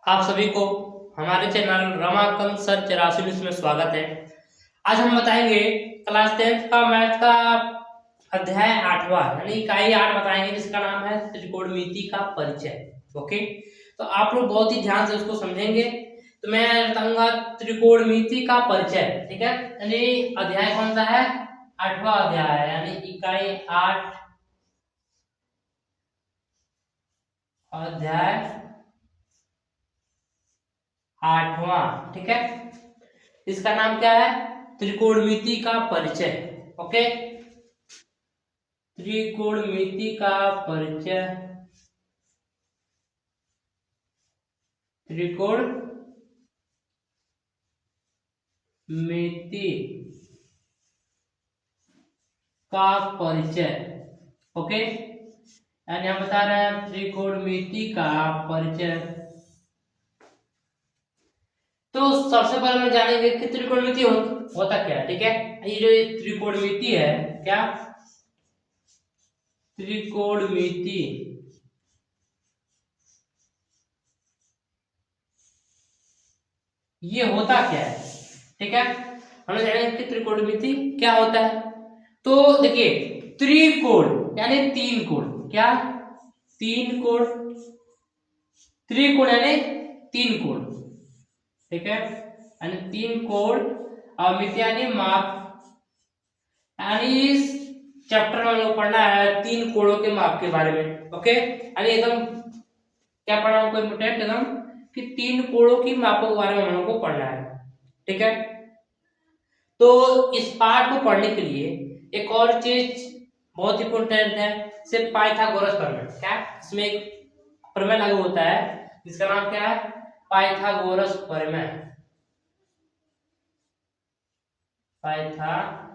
आप सभी को हमारे चैनल रमाकांत सर 84 में स्वागत है। आज हम बताएंगे क्लास 10 का मैथ का अध्याय 8वां यानी इकाई 8 बताएंगे, जिसका नाम है त्रिकोणमिति का परिचय। ओके, तो आप लोग बहुत ही ध्यान से उसको समझेंगे। तो मैं बताऊंगा त्रिकोणमिति का परिचय, ठीक है। यानी अध्याय कौन सा है? 8वां अध्याय यानी इकाई 8 अध्याय 8वां, ठीक है। इसका नाम क्या है? त्रिकोणमिति का परिचय। ओके, त्रिकोणमिति का परिचय, त्रिकोणमिति का परिचय। ओके, यानी हम बता रहे हैं त्रिकोणमिति का परिचय। तो सबसे पहले हम जानेंगे कि त्रिकोणमिति होता क्या है, ठीक है। ये जो त्रिकोणमिति है, क्या त्रिकोणमिति ये होता क्या है, ठीक है। हमें जानेंगे कि त्रिकोणमिति क्या होता है। तो देखिए, त्रिकोण यानी तीन कोण, क्या तीन कोण, त्रिकोण यानी तीन कोण, ठीक है। यानी तीन कोण और मिति यानी माप। यानी इस चैप्टर में हमको पढ़ना है तीन कोणों के माप के बारे में। ओके, यानी एकदम क्या पढ़ना हमको इम्पोर्टेंट एकदम कि तीन कोणों की मापों के बारे में हमको पढ़ना है, ठीक है। तो इस पाठ को पढ़ने के लिए एक और चीज बहुत इंपोर्टेंट है, सिर्फ पाइथागोरस प्रमेय। क्या इसमें एक प्रमेय लागू होता है जिसका नाम क्या है? पाइथागोरस प्रमेय। पाइथागोरस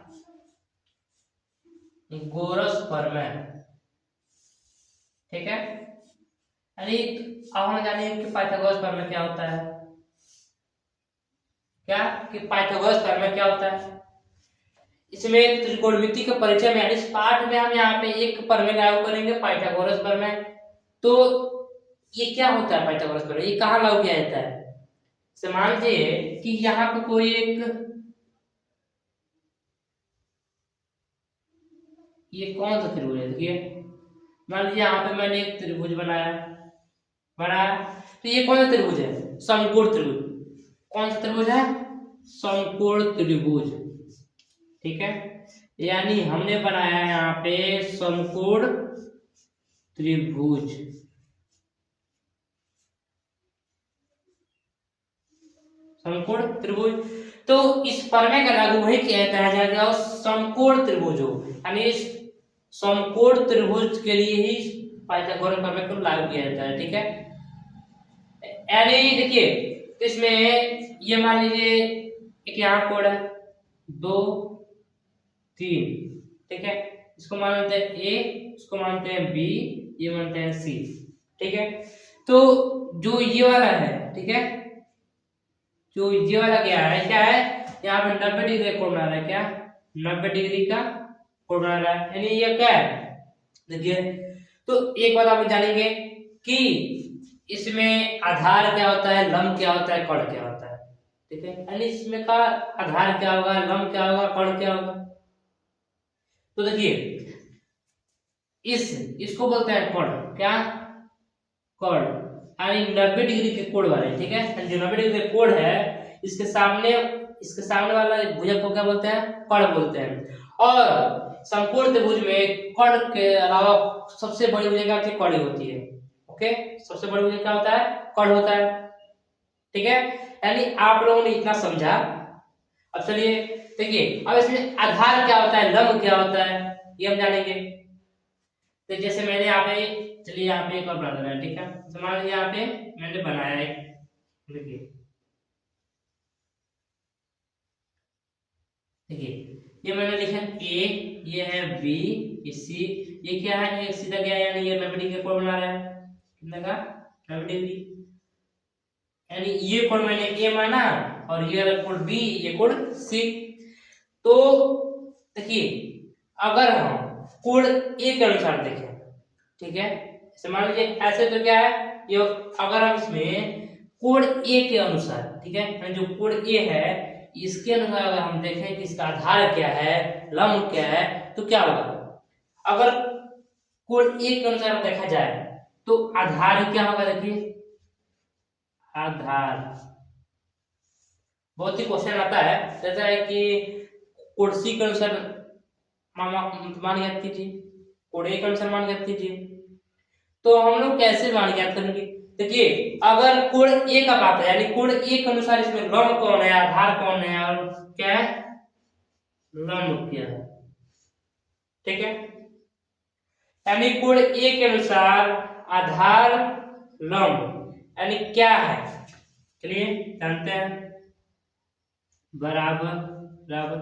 प्रमेय, ठीक है। यानी अब हम जानेंगे कि पाइथागोरस प्रमेय क्या होता है। क्या कि पाइथागोरस प्रमेय क्या होता है? इसमें त्रिकोणमिति के परिचय में यानी इस पाठ में हम यहाँ पे एक प्रमेय लागू करेंगे, पाइथागोरस प्रमेय। तो ये क्या होता है पाइथागोरस प्रमेय? ये कहाँ लागू किया जाता है? मान लीजिए कि यहाँ पे कोई एक, ये कौन सा त्रिभुज है? देखिए, मान लीजिए यहाँ पे मैंने एक त्रिभुज बनाया, तो ये कौन सा त्रिभुज है? समकोण त्रिभुज। कौन सा त्रिभुज है? समकोण त्रिभुज, ठीक है। यानी हमने बनाया यहाँ पे समकोण त्रिभुज। समकोण त्रिभुज, तो इस प्रमेय का लागू वही किया जाता है जहाँ समकोण त्रिभुज हो। यानी समकोण त्रिभुज के लिए ही पाइथागोरस प्रमेय को लागू किया जाता है, ठीक है। यानी देखिए, इसमें ये मान लीजिए एक यहाँ कोण है 2 3, ठीक है। इसको मानते हैं ए, इसको मानते हैं बी, ये मानते हैं सी, ठीक है। तो जो ये वाला है, ठीक है, जो ये वाला क्या है यहाँ पे 90 डिग्री का कोण बना रहा है। क्या 90 डिग्री का कोण बना रहा है, यानी ये क्या है? देखिए, तो एक बात आप जानेंगे कि इसमें आधार क्या होता है, लंब क्या होता है, कोण क्या होता है, ठीक है। यानी इसमें का आधार क्या होगा, लंब क्या होगा, कोण क्या होगा। तो देखिए, इसको बोलते हैं कोण। क्या कोण, यानी 90 डिग्री के कोण वाले, ठीक है। जो 90 डिग्री के कोण है, इसके सामने वाला भुजक को क्या बोलते हैं? कोण बोलते हैं। और समकोण त्रिभुज में कोण के अलावा सबसे बड़ी भुजा क्या होती है? कोण होती है। ओके, सबसे बड़ी भुजा क्या होता है? कोण होता है, ठीक है। यानी आप लोगों ने इतना समझा। अब चलिए देखिए, अब इसमें आधार क्या होता है, लंब क्या होता है, ये हम जानेंगे। तो जैसे मैंने यहाँ पे, चलिए यहाँ पे एक और बना देना है, ठीक है। तो मान लीजिए यहाँ पे मैंने बनाया है, देखिए ये मैंने लिखा ए, ये है बी, ये सी, ये क्या है? ये सीधा गया, यानी ये 90 डिग्री कोण बना रहा है। कितना का? 90 डिग्री। यानी ये कोण मैंने ए माना और ये कोण बी, ये कोण सी। तो देखिए, अगर हम कोण ए के अनुसार देखें, ठीक है, मान लीजिए ऐसे, तो क्या है ये, अगर हम इसमें कोड ए के अनुसार, ठीक है, यानी जो कोड ए है इसके अनुसार अगर हम देखें कि इसका आधार क्या है, लंब क्या है, तो क्या होगा। अगर कोड ए के अनुसार देखा जाए तो आधार क्या होगा, देखिए आधार, बहुत ही क्वेश्चन आता है, जैसा है कि कोड सी के अनुसार मान ज्ञात कीजिए, कोड ए के अनुसार मान ज्ञात कीजिए। तो हम लोग कैसे मान ज्ञात करेंगे, देखिए अगर कोड ए का बात है, यानी कोड ए के अनुसार इसमें लंब कौन है, आधार कौन है और क्या है, लंब क्या है, ठीक है। यानी कोड ए के अनुसार आधार लंब यानी क्या है, चलिए जानते हैं, बराबर बराबर।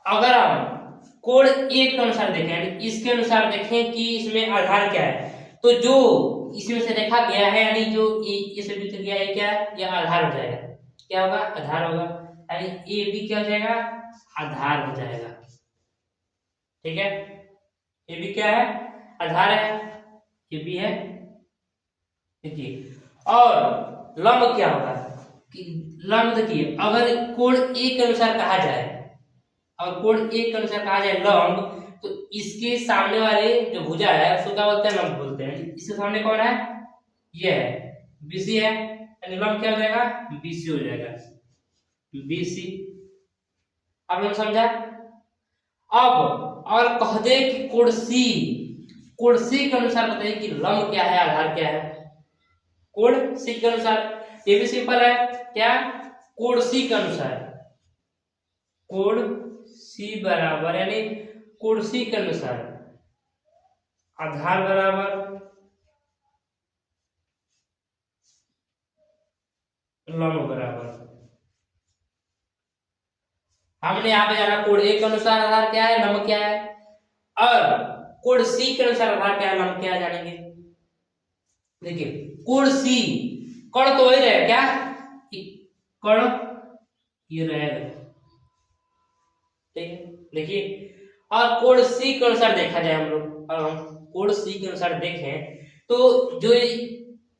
अगर हम कोड ए के अनुसार देखें, यानी इसके अनुसार देखें कि इसमें आधार क्या है, तो जो इसमें से देखा गया है, यानी जो इसे भी गया है, क्या है, यह आधार हो जाएगा, क्या होगा, आधार होगा, यानी ए बी क्या हो जाएगा, आधार हो जाएगा, ठीक है। ए बी क्या है, आधार है, ये भी है, देखिए। और लंब क्या होगा, कि लंब देखिए अगर कोड ए के अनुसार कहा जाए, और कोड ए के अनुसार कहा जाए लंब, तो इसके सामने वाले जो भुजा है उसको क्या बोलते हैं, लंब बोलते हैं। इसके सामने कौन है, ये है, बीसी है, यानी लंब क्या हो जाएगा, बीसी हो जाएगा, बीसी। आप लोग समझा। अब और कह दे कि कोड सी के अनुसार बताइए कि लंब क्या है, आधार क्या है। कोड सी के अनुसार ये भी सिंपल है, क्या, कोड सी के अनुसार, कोड सी बराबर, यानी कोड सी के अनुसार आधार बराबर लंब बराबर। हमने यहाँ पे जाना कोड ए के अनुसार आधार क्या है, लंब क्या है, और कोड सी के अनुसार आधार क्या है, लंब क्या है, जानेंगे। देखिए कोड सी, कण तो वही रहेगा, क्या, कण ये रहेगा, ठीक है। देखिए और कोड सी के अनुसार देखा जाए हम लोग, और हम कोड सी के अनुसार देखें तो जो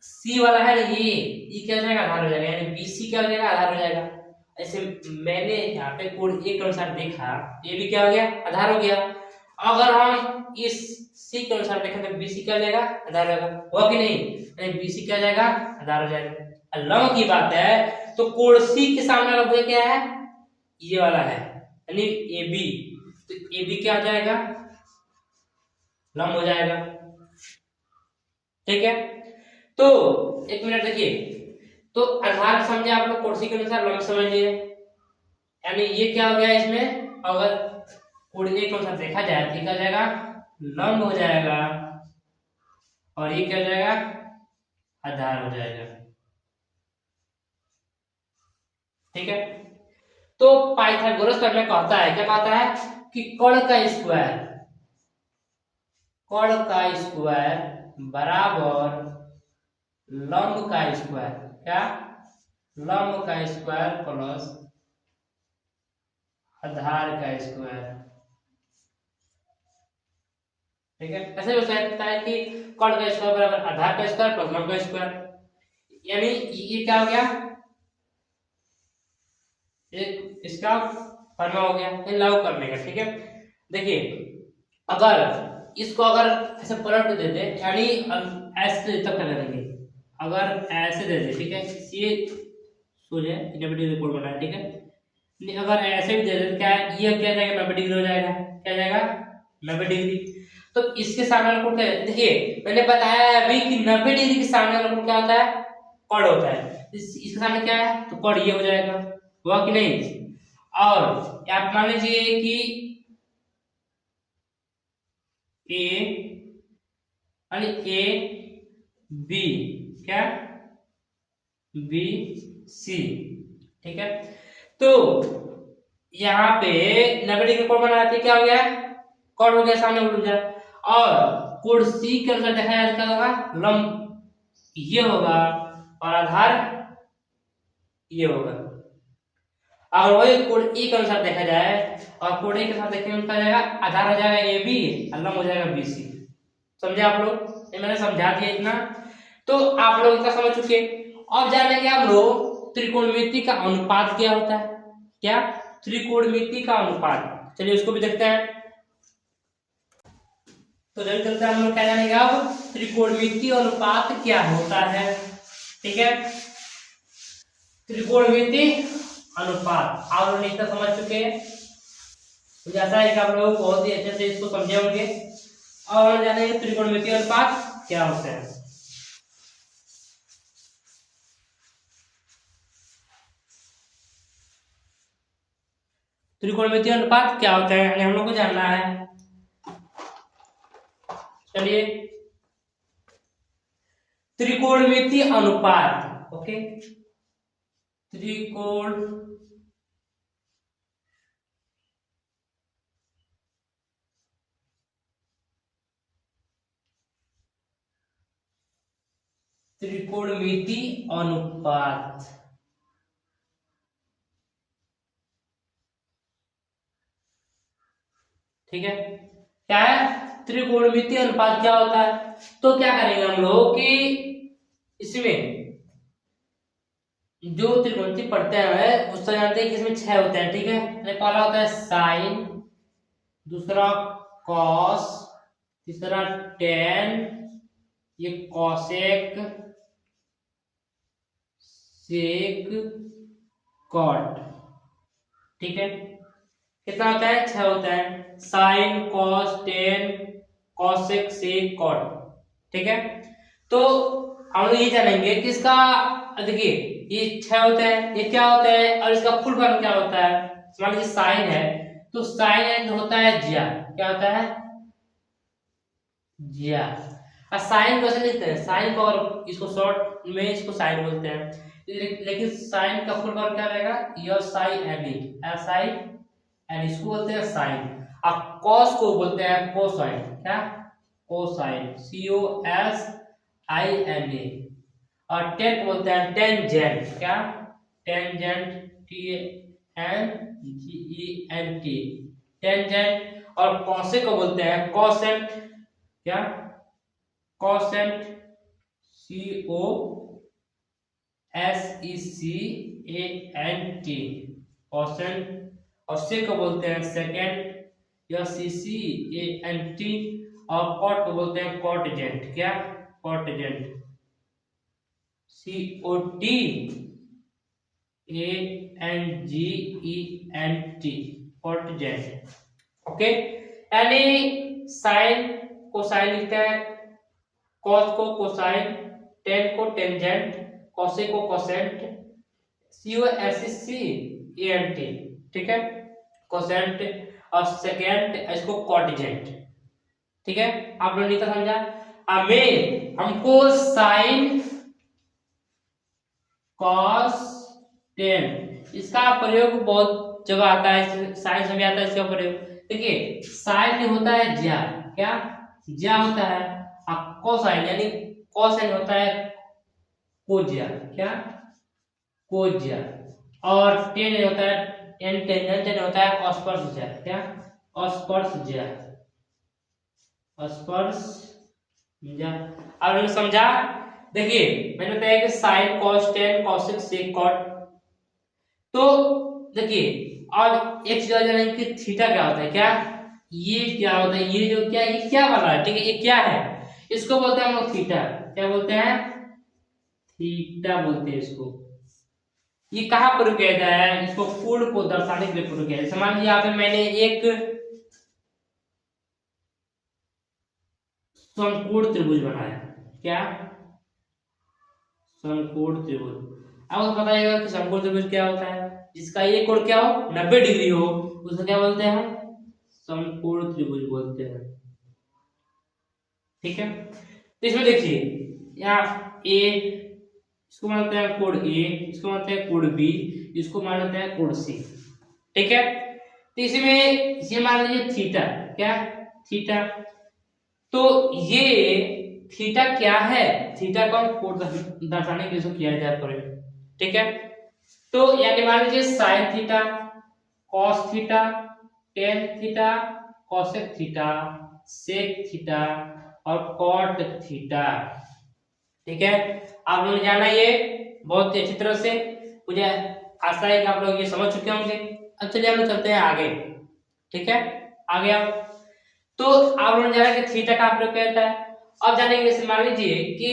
सी वाला है ये क्या हो जाएगा, आधार हो जाएगा, यानी बीसी क्या हो जाएगा, आधार हो जाएगा। ऐसे मैंने यहाँ पे कोड ए के अनुसार देखा, ये भी क्या हो गया, आधार हो गया। अगर हम इस सी के अनुसार देखें तो बीसी क्या हो जाएगा, आधार होगा, हुआ कि नहीं, बीसी क्या हो जाएगा, आधार हो जाएगा। लंब की बात है तो कोड सी के सामने वाला क्या है, ये वाला है, यानी ए बी, तो ए बी क्या हो जाएगा, लंब हो जाएगा, ठीक है। तो एक मिनट देखिए, तो आधार समझे आप लोग, कोड सी के अनुसार लंब समझ लिए, यानी ये क्या हो गया, इसमें अगर कोड ए के अनुसार देखा जाए तो क्या हो जाएगा, लंब हो जाएगा, और ये क्या हो जाएगा, आधार हो जाएगा, ठीक है। तो पाइथागोरस प्रमेय कहता है, क्या कहता है कि कण का स्क्वायर बराबर लंब का स्क्वायर, क्या, लंब का स्क्वायर प्लस आधार का स्क्वायर, ठीक है। ऐसे हो सकता है कि कण का स्क्वायर बराबर आधार का स्क्वायर प्लस लंब का स्क्वायर, यानी ये क्या हो गया, एक इसका फॉर्मूला हो गया, ये लागू करने का, ठीक है। देखिए अगर इसको अगर ऐसे पलट दे दे, यानी ऐसे तक कर देंगे, अगर ऐसे दे दे, ठीक है, ये सोचे नेगेटिव रिपोर्ट बना है, ठीक है। अगर ऐसे भी दे दे, क्या ये क्या जाएगा, 90 डिग्री हो जाएगा, क्या जाएगा, 90 डिग्री। तो इसके सामने वाला कोण क्या है, देखिए मैंने बताया अभी कि 90 डिग्री के सामने वाला कोण क्या होता है, कण होता है। इसके सामने क्या है, तो कण ये हो जाएगा, हुआ कि नहीं। और आप मान लीजिए कि ए यानी ए बी, क्या, बी सी, ठीक है। तो यहाँ पे 90 डिग्री कोण बनाते क्या हो गया, कण हो गया, सामने उठ गया। और कोण सी के अनुसार देखा जाए क्या होगा, लंब ये होगा और आधार ये होगा। अगर वही कोण ए के अनुसार देखा जाए और कोण ए के साथ देखेंगे उनका जाएगा, आधार हो जाएगा ए बी, लंब हो जाएगा बी सी। समझे आप लोग, ये मैंने समझा दिया इतना, तो आप लोग इतना समझ चुके। अब जानेंगे हम लोग त्रिकोणमिति का अनुपात क्या होता है। क्या? त्रिकोणमिति का अनुपात। चलिए उसको भी देखते हैं। तो जल्दी चलते हैं हम लोग क्या जानेंगे अब, त्रिकोणमिति अनुपात क्या होता है। ठीक है, त्रिकोणमिति अनुपात आप लोग इतना समझ चुके हैं, मुझे आशा है कि आप लोग बहुत ही अच्छे से इसको समझे होंगे। अब हम जानेंगे त्रिकोणमिति अनुपात क्या होता है। त्रिकोणमिति अनुपात क्या होता है यानी हम लोग को जानना है। चलिए, त्रिकोणमिति अनुपात, ओके, त्रिकोणमिति अनुपात। ठीक है, क्या है त्रिकोणमिति अनुपात क्या होता है। तो क्या करेंगे हम लोग कि इसमें जो त्रिकोणमिति पढ़ते हैं उससे जानते हैं कि इसमें 6 होते हैं। ठीक है, पहला होता है साइन, दूसरा कॉस, तीसरा टेन, ये कॉसेक, सेक, कॉट। ठीक है, कितना होता है? 6 होता है, sign, cos, tan, cosec, sec, cot. ठीक है, तो हम लोग ये जानेंगे कि इसका, देखिए ये 6 होता है, ये क्या होता है और इसका फुल फॉर्म क्या होता है। मान लीजिए साइन है तो साइन होता है जिया, क्या होता है? जिया। और साइन कैसे लिखते हैं? साइन को और इसको शॉर्ट में इसको साइन बोलते हैं, लेकिन साइन का फुल फॉर्म क्या रहेगा? S I N E, S I N, इसको बोलते हैं साइन। अब कॉस को बोलते हैं कोसाइन, क्या? Cosine, C O S I N A. और टेन को बोलते हैं टेंजेंट, क्या? Tangent, T N G E N T, tangent. और कॉसेक को बोलते हैं कॉसेंट, क्या? Cosecant, C O S E C A N T, cosecant. और सेक को बोलते हैं सेकेंड, या C C A N T. और कॉट को बोलते हैं कॉटजेंट, क्या? Cotangent, C O T A N G E N T, cotangent. Okay, यानी साइन को साइन लिखते हैं, कॉस को कोसाइन, टेन को टेंजेंट, कॉसे को cosecant, C O S C A N T. ठीक है, कोसेंट। और सेकेंड इसको कॉटजेंट। ठीक है, आप लोगों ने तो समझा। हमें हमको साइन, कॉस, टेन, इसका प्रयोग बहुत जगह आता है, साइंस में आता है इसका प्रयोग। देखिए साइन होता है ज्या, क्या? ज्या होता है। और कोसाइन यानी कोसाइन होता है कोज्या, क्या? कोज्या। और टेन होता है टेन, टेन होता है अस्पर्शज्या, क्या? अस्पर्शज्या, अस्पर्शज्या। अब समझा। देखिए मैंने बताया कि sign, cos, tan, cosec, sec, cot. तो देखिए अब एक चीज जानेंगे कि थीटा क्या होता है, क्या? ये क्या होता है? ये जो क्या, ये क्या बना है? ठीक है, ये क्या है? इसको बोलते हैं हम लोग थीटा, क्या बोलते हैं? थीटा बोलते हैं इसको। ये कहाँ प्रयोग किया जाता है? इसको कोण को दर्शाने के लिए प्रयोग किया जाता है। मान लीजिए यहाँ पे मैंने एक समकोण त्रिभुज बनाया, क्या? समकोण त्रिभुज। अब आपको बताइएगा कि समकोण त्रिभुज क्या होता है। जिसका ये कोण क्या हो, 90 डिग्री हो, उसको क्या बोलते हैं? समकोण त्रिभुज बोलते हैं। ठीक है, तो इसमें देखिए यहाँ ए, इसको मानते हैं कोण ए, इसको मानते हैं कोण बी, इसको मानते हैं कोण सी। ठीक है, तो इसमें ये मान लीजिए थीटा, क्या? थीटा। तो ये थीटा क्या है? थीटा को कोण दर्शाने के लिए किया जाता है। ठीक है, तो यानी मान लीजिए sine theta, cos theta, tan theta, cosec theta, sec theta और कॉट थीटा। ठीक है, आप लोग जाना ये बहुत ही अच्छी तरह से। मुझे आशा है कि आप लोग ये समझ चुके होंगे। अब चलिए हम लोग चलते हैं आगे। ठीक है, आगे आप तो आप लोगों ने जाना कि थीटा का आप लोग कहता है। अब जानेंगे, इसे मान लीजिए कि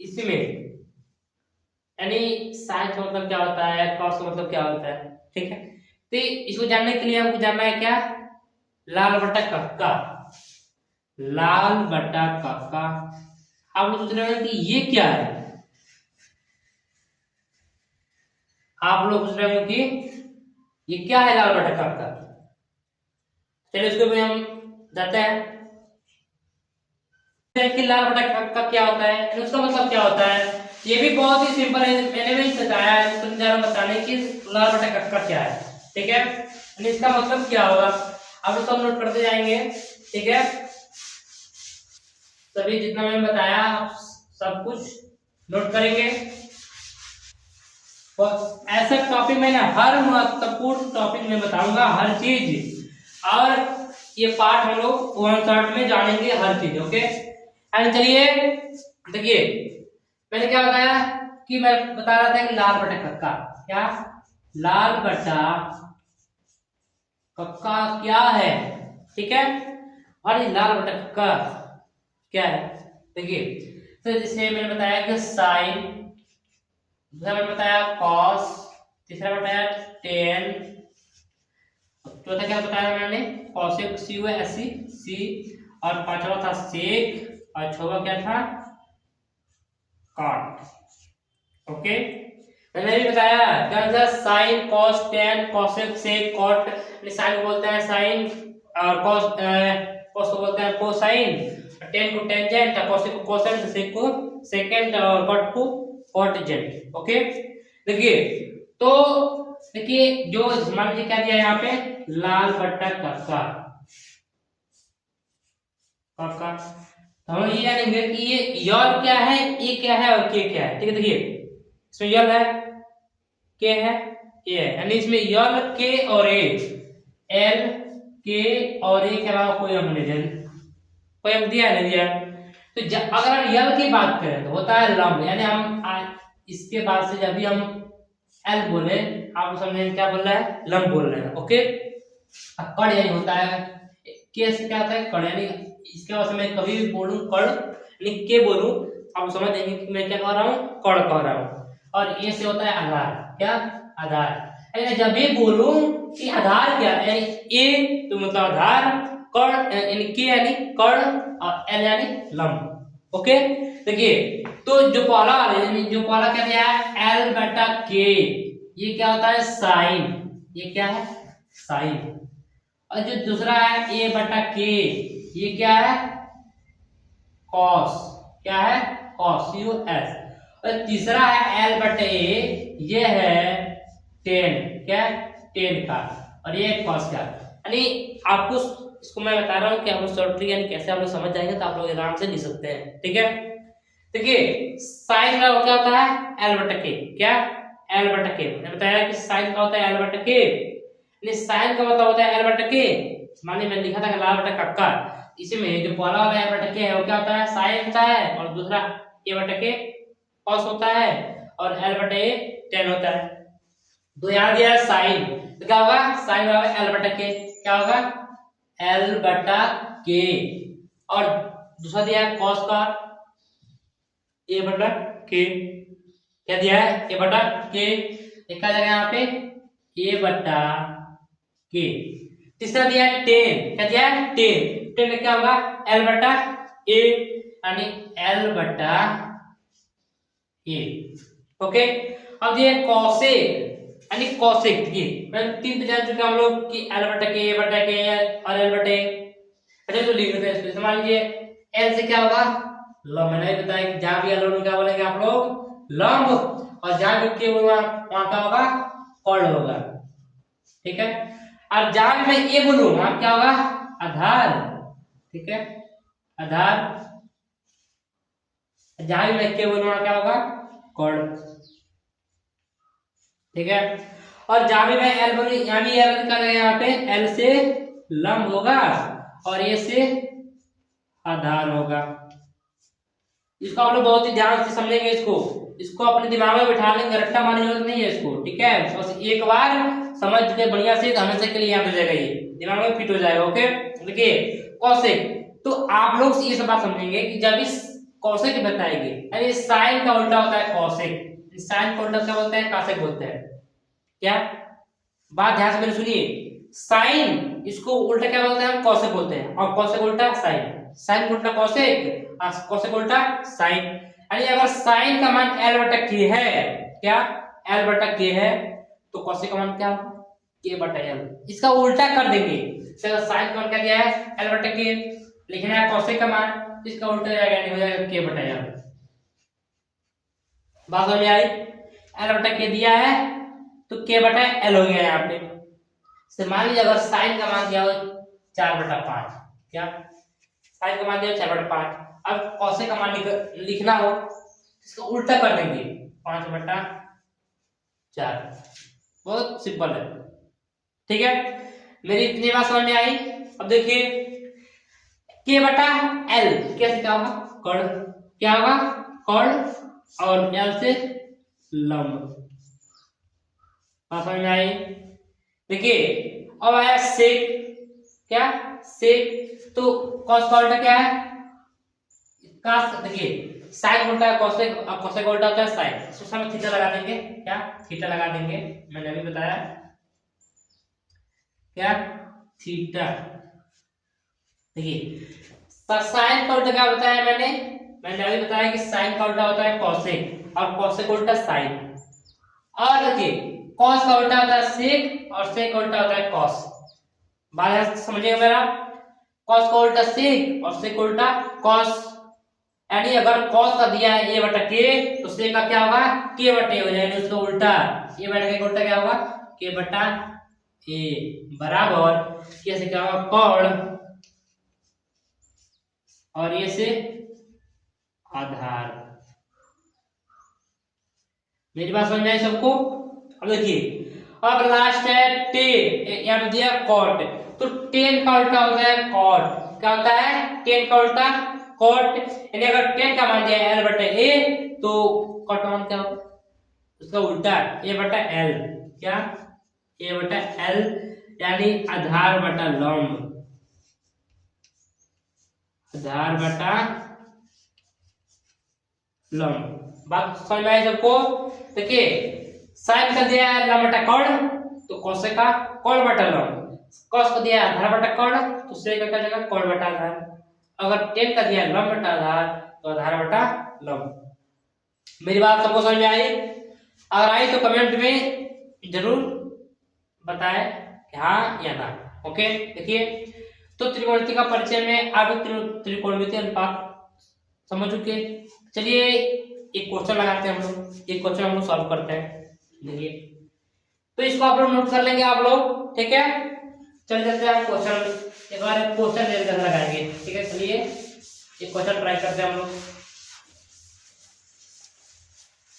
इसमें यानी साइन का मतलब क्या होता है, कॉस का मतलब क्या होता है। ठीक है, तो इसको जानने के लिए हमको जानना है क्या, लाल बटा कक्का। लाल बटा कक्का। आप लोग सोच रहे हैं कि ये क्या है, आप लोग सोच रहे हो कि ये क्या है लाल बटा कक्का। चलिए उसको भी हम जाते हैं कि लाल बटा कक्का क्या होता है, उसका मतलब क्या होता है। ये भी बहुत ही सिंपल है, मैंने भी बताया है, तुम जरा बताने की लाल बटा कक्का क्या है। ठीक है, इसका मतलब क्या होगा, अब इसको हम नोट करते जाएंगे। ठीक है, सभी जितना मैंने बताया सब कुछ नोट करेंगे। तो ऐसा टॉपिक में ना हर महत्वपूर्ण टॉपिक में बताऊंगा हर चीज, और ये पार्ट हम लोग वन शॉट में जानेंगे हर चीज। ओके, एंड चलिए देखिए, मैंने क्या बताया कि मैं बता रहा था कि लाल बटा कक्का, क्या लाल बटा कक्का क्या है। ठीक है, और ये लाल बटा कक्का क्या है, देखिए तो जैसे मैंने बताया कि साइन, दूसरा मैंने बताया कॉस, तीसरा बताया टेन, चौथा क्या बताया मैंने कॉसेक सी हुआ ऐसी सी, और पांचवा था सेक, और छठवा क्या था कॉट। ओके, मैंने भी बताया क्या था sine cos tan cosec sec cot. Sine को बोलते हैं साइन, और कॉस कॉस को बोलते हैं कोसाइन, टेन को टेंजेंट, कोसेक को कोसेंट, सेक को सेकेंड, और कॉट को कॉटजेंट। ओके, देखिए तो देखिए जो मान लीजिए क्या दिया यहाँ पे लाल बट्टा कक्का, कक्का तो हम ये जानेंगे कि ये यल क्या है, ए क्या है और के क्या है। ठीक है, देखिए इसमें यल है, के है, ए है, यानी इसमें यल के और ए, एल के और ए के अलावा कोई अंक नहीं, कोई अंक दिया नहीं दिया। तो अगर हम यल की बात करें तो होता है लंब, यानी हम इसके बाद से जब भी हम एल बोले आप समझेंगे क्या बोल रहा है, लंब बोल रहे हैं। ओके, कड़ यानी होता है, के से क्या होता है कड़, यानी इसके बाद से मैं कभी भी बोलूं कड़ यानी के बोलूं आप समझ जाएंगे कि मैं क्या कह रहा हूं, कड़ कह रहा हूं। और ए से होता है आधार, क्या आधार, यानी जब भी बोलूं कि आधार क्या यानी ए तो मतलब आधार, कड़ यानी के यानी कड़, और एल यानी लंब। ओके, देखिए तो जो पहला जो पहला क्या दिया है एल बटा के, ये क्या होता है साइन, ये क्या है साइन। और जो दूसरा है ए बटा के, ये क्या है कॉस, क्या है कॉस यू एस। और तीसरा है एल बटे ए, ये है टेन, क्या टेन का, और ये कॉस का। यानी आपको इसको मैं बता रहा हूँ कि आप शॉर्ट ट्रिक यानी कैसे आप लोग समझ जाएंगे तो आप लोग आराम से लिख सकते हैं। ठीक है, देखिए साइन का क्या होता है एल बटा के, क्या एल बटा के, मैंने बताया कि साइन का होता है एल बटा के, यानी साइन का मतलब होता है एल बटा के। मानिए मैंने लिखा था लाल बटा कक्का, इसी में जो पहला वाला एल बटा के है वो क्या होता है साइन होता है, और दूसरा ए बटा के कॉस होता है, और एल बटा ए टेन होता है। तो यहाँ दिया है साइन, तो क्या होगा साइन बराबर एल बटा के, क्या होगा एल बटा के, और दूसरा दिया है कॉस का ए बटा के, क्या दिया है ए बटा के, लिखा जाएगा यहाँ पे ए बटा के। तीसरा दिया है टेन, क्या दिया है टेन, टेन क्या होगा एल बटा ए, यानी एल बटा ए। ओके, अब दिया कॉसेक यानी कॉसेक, ये मैंने तीन तो जान चुके हम लोग कि एल बटा के, ए बटा के और एल बटे। अच्छा तो लिख लेते हैं इसको, मान लीजिए एल से क्या होगा लंब, मैंने बताया कि जहां भी एल होगा क्या बोलेंगे आप लोग लंब, और जहां भी के होगा वहां क्या होगा कर्ण होगा। ठीक है, और जहां भी मैं ए बोलूं वहां क्या होगा आधार। ठीक है, आधार, जहां भी मैं के बोलूं वहां क्या होगा कर्ण। ठीक है, और जहां भी मैं एल बोलूं यानी एल का यहाँ पे एल से लंब होगा और ए से आधार होगा। इसको आप लोग बहुत ही ध्यान से समझेंगे, इसको अपने दिमाग में बिठा लेंगे, रट्टा मारने की जरूरत नहीं है इसको, ठीक है। बस एक बार समझ के बढ़िया से हमेशा के लिए याद हो जाएगा, ये दिमाग में फिट हो जाएगा। ओके, देखिए कौशिक, तो आप लोग ये सब बात समझेंगे कि जब इस कौशिक बताएंगे, अरे साइन का उल्टा होता है कौशिक, साइन का उल्टा क्या बोलते हैं, कौशिक बोलते हैं। क्या बात ध्यान से मेरे सुनिए, साइन इसको उल्टा क्या बोलते हैं, कौशिक बोलते हैं, और कौशिक उल्टा साइन, साइन उल्टा कौशिक और कौशिक उल्टा साइन। यानी अगर साइन का मान l बटा k है, क्या l बटा k है, तो कौशिक का मान क्या होगा, k बटा l। इसका उल्टा कर देंगे, साइन का मान क्या दिया है, l बटा k, लिखना है कौशिक का मान, इसका उल्टा हो जाएगा k बटा l। बात समझ में आई, l बटा k दिया है तो k बटा l हो गया यहाँ पे। मान लीजिए अगर साइन का मान दिया हो 4/5, क्या साइन का मान दिया 4/5, अब कौशिक का मान लिखना हो, इसको उल्टा कर देंगे 5/4, बहुत सिंपल है, ठीक है। मेरी इतनी बात समझ में आई। अब देखिए k बटा l कैसे क्या होगा, कर्ण, क्या होगा कर्ण, और l से लंब। बात समझ में आई। देखिए अब आया सेक, क्या सेक, तो कॉस का उल्टा क्या है, देखिए साइन उल्टा है कॉसेक, अब कॉसेक उल्टा होता है साइन, इसको सामने थीटा लगा देंगे, क्या थीटा लगा देंगे, मैंने अभी बताया, क्या थीटा। देखिए साइन का उल्टा क्या बताया मैंने अभी बताया कि साइन का उल्टा होता है कॉसेक, और कॉसेक उल्टा साइन, और देखिए कॉस का उल्टा होता है सेक, और सेक का उल्टा होता है कॉस। बात समझिएगा मेरा, कॉस का उल्टा सेक और सेक उल्टा कॉस। यानी अगर कॉस का दिया है a बटा k, तो सेक का क्या होगा, k बटे हो जाएगा, उसका उल्टा a बटा k का उल्टा क्या होगा, k बटा a, बराबर कैसे क्या होगा कर्ण, और ये से आधार। मेरी बात समझ में आई सबको। अब देखिए अब लास्ट है टेन, यहाँ दिया कॉट, तो टेन का उल्टा होता है कॉट, क्या होता है टेन का उल्टा कॉट। यानी अगर टेन का मान दिया है l बटा a, तो कॉट का मान क्या होगा, उसका उल्टा a बटा l, क्या a बटा l, यानी आधार बटा लंब, आधार बटा लंब। बात समझ में आई सबको। देखिए साइन का दिया है लंब बटा कर्ण, तो कौशिक का कर्ण बटा लंब, कॉस का दिया है आधार बटा कर्ण, तो सेक का क्या जगह कर्ण बटा आधार, अगर टेन का दिया है लंब बटा आधार, तो आधार बटा लंब। मेरी बात सबको समझ में आई, अगर आई तो कमेंट में जरूर बताएं कि हाँ या ना। ओके, देखिए तो त्रिकोणमिति का परिचय में आप त्रिकोणमिति अनुपात समझ चुके। चलिए एक क्वेश्चन लगाते हैं हम लोग, एक क्वेश्चन हम लोग सॉल्व करते हैं। देखिए तो इसको आप लोग नोट कर लेंगे आप लोग, ठीक है। चल जाते हैं क्वेश्चन, एक बार क्वेश्चन लेकर लगाएंगे, ठीक है। चलिए एक क्वेश्चन ट्राई करते हैं हम लोग।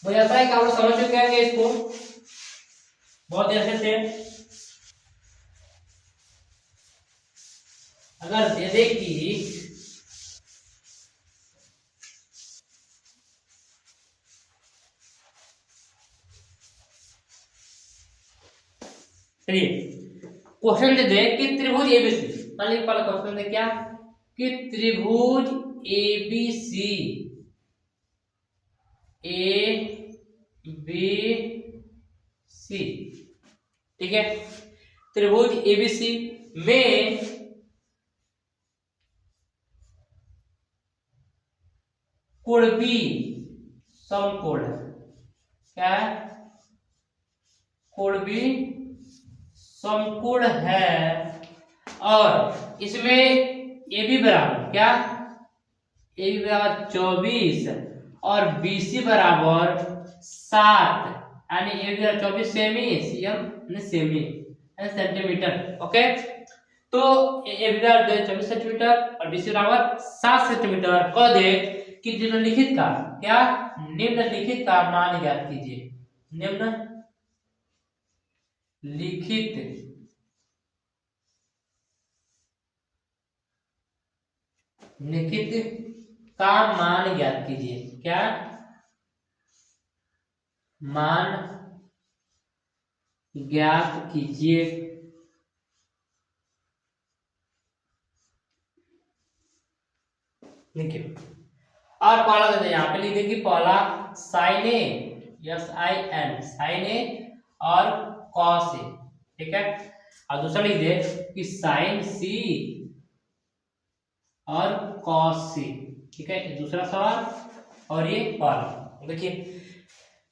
मुझे ऐसा है कि आप लोग समझ चुके हैं इसको बहुत देर से थे। अगर दे दे कि चलिए क्वेश्चन दे दे कि त्रिभुज एबीसी, मान लीजिए पहला क्वेश्चन दे क्या कि त्रिभुज एबीसी, ए बी सी, ठीक है। त्रिभुज एबीसी में कोण बी समकोण है, क्या है कोण बी समकोण है, और इसमें ए बी बराबर क्या, ए बी बराबर 24 और बी सी बराबर 7, यानी ए बी बराबर 24 semi, CM semi centimetre. Okay, तो ए बी बराबर 24 सेंटीमीटर और बी सी बराबर 7 सेंटीमीटर। कह दे कि निम्नलिखित का क्या, निम्नलिखित का मान ज्ञात कीजिए, निम्नलिखित का मान ज्ञात कीजिए। क्या मान ज्ञात कीजिए। देखिए और पहला देते यहाँ पे लिख देंगे पहला साइन ए, SIN साइन ए और कॉस ए, ठीक है। और दूसरा लिख दे कि साइन सी और कॉस सी, ठीक है। दूसरा सवाल और ये पहला। देखिए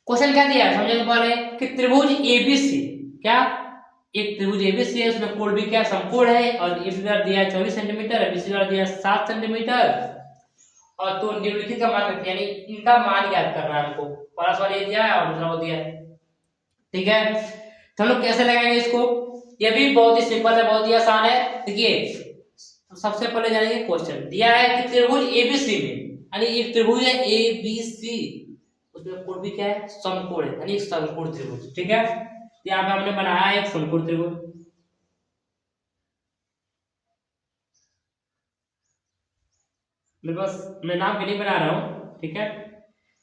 क्वेश्चन क्या दिया है समझने पहले कि त्रिभुज एबीसी, क्या एक त्रिभुज एबीसी है, उसमें कोण भी क्या समकोण है और ए दिया है 24 सेंटीमीटर, बीसी दिया है 7 सेंटीमीटर और तो निम्नलिखित का मान रखिए, यानी इनका मान ज्ञात करना है हमको। पहला सवाल ये दिया है और दूसरा वो दिया है, ठीक है। तो हम लोग कैसे लगाएंगे इसको, ये भी बहुत ही सिंपल है, बहुत ही आसान है। देखिए तो सबसे पहले जानेंगे क्वेश्चन दिया है कि त्रिभुज एबीसी में, यानी एक त्रिभुज है एबीसी, उसमें कोण भी क्या है समकोण है, यानी समकोण त्रिभुज, ठीक है। यहाँ पे हमने बनाया है एक समकोण त्रिभुज, मैं नाम के लिए बना रहा हूं, ठीक है।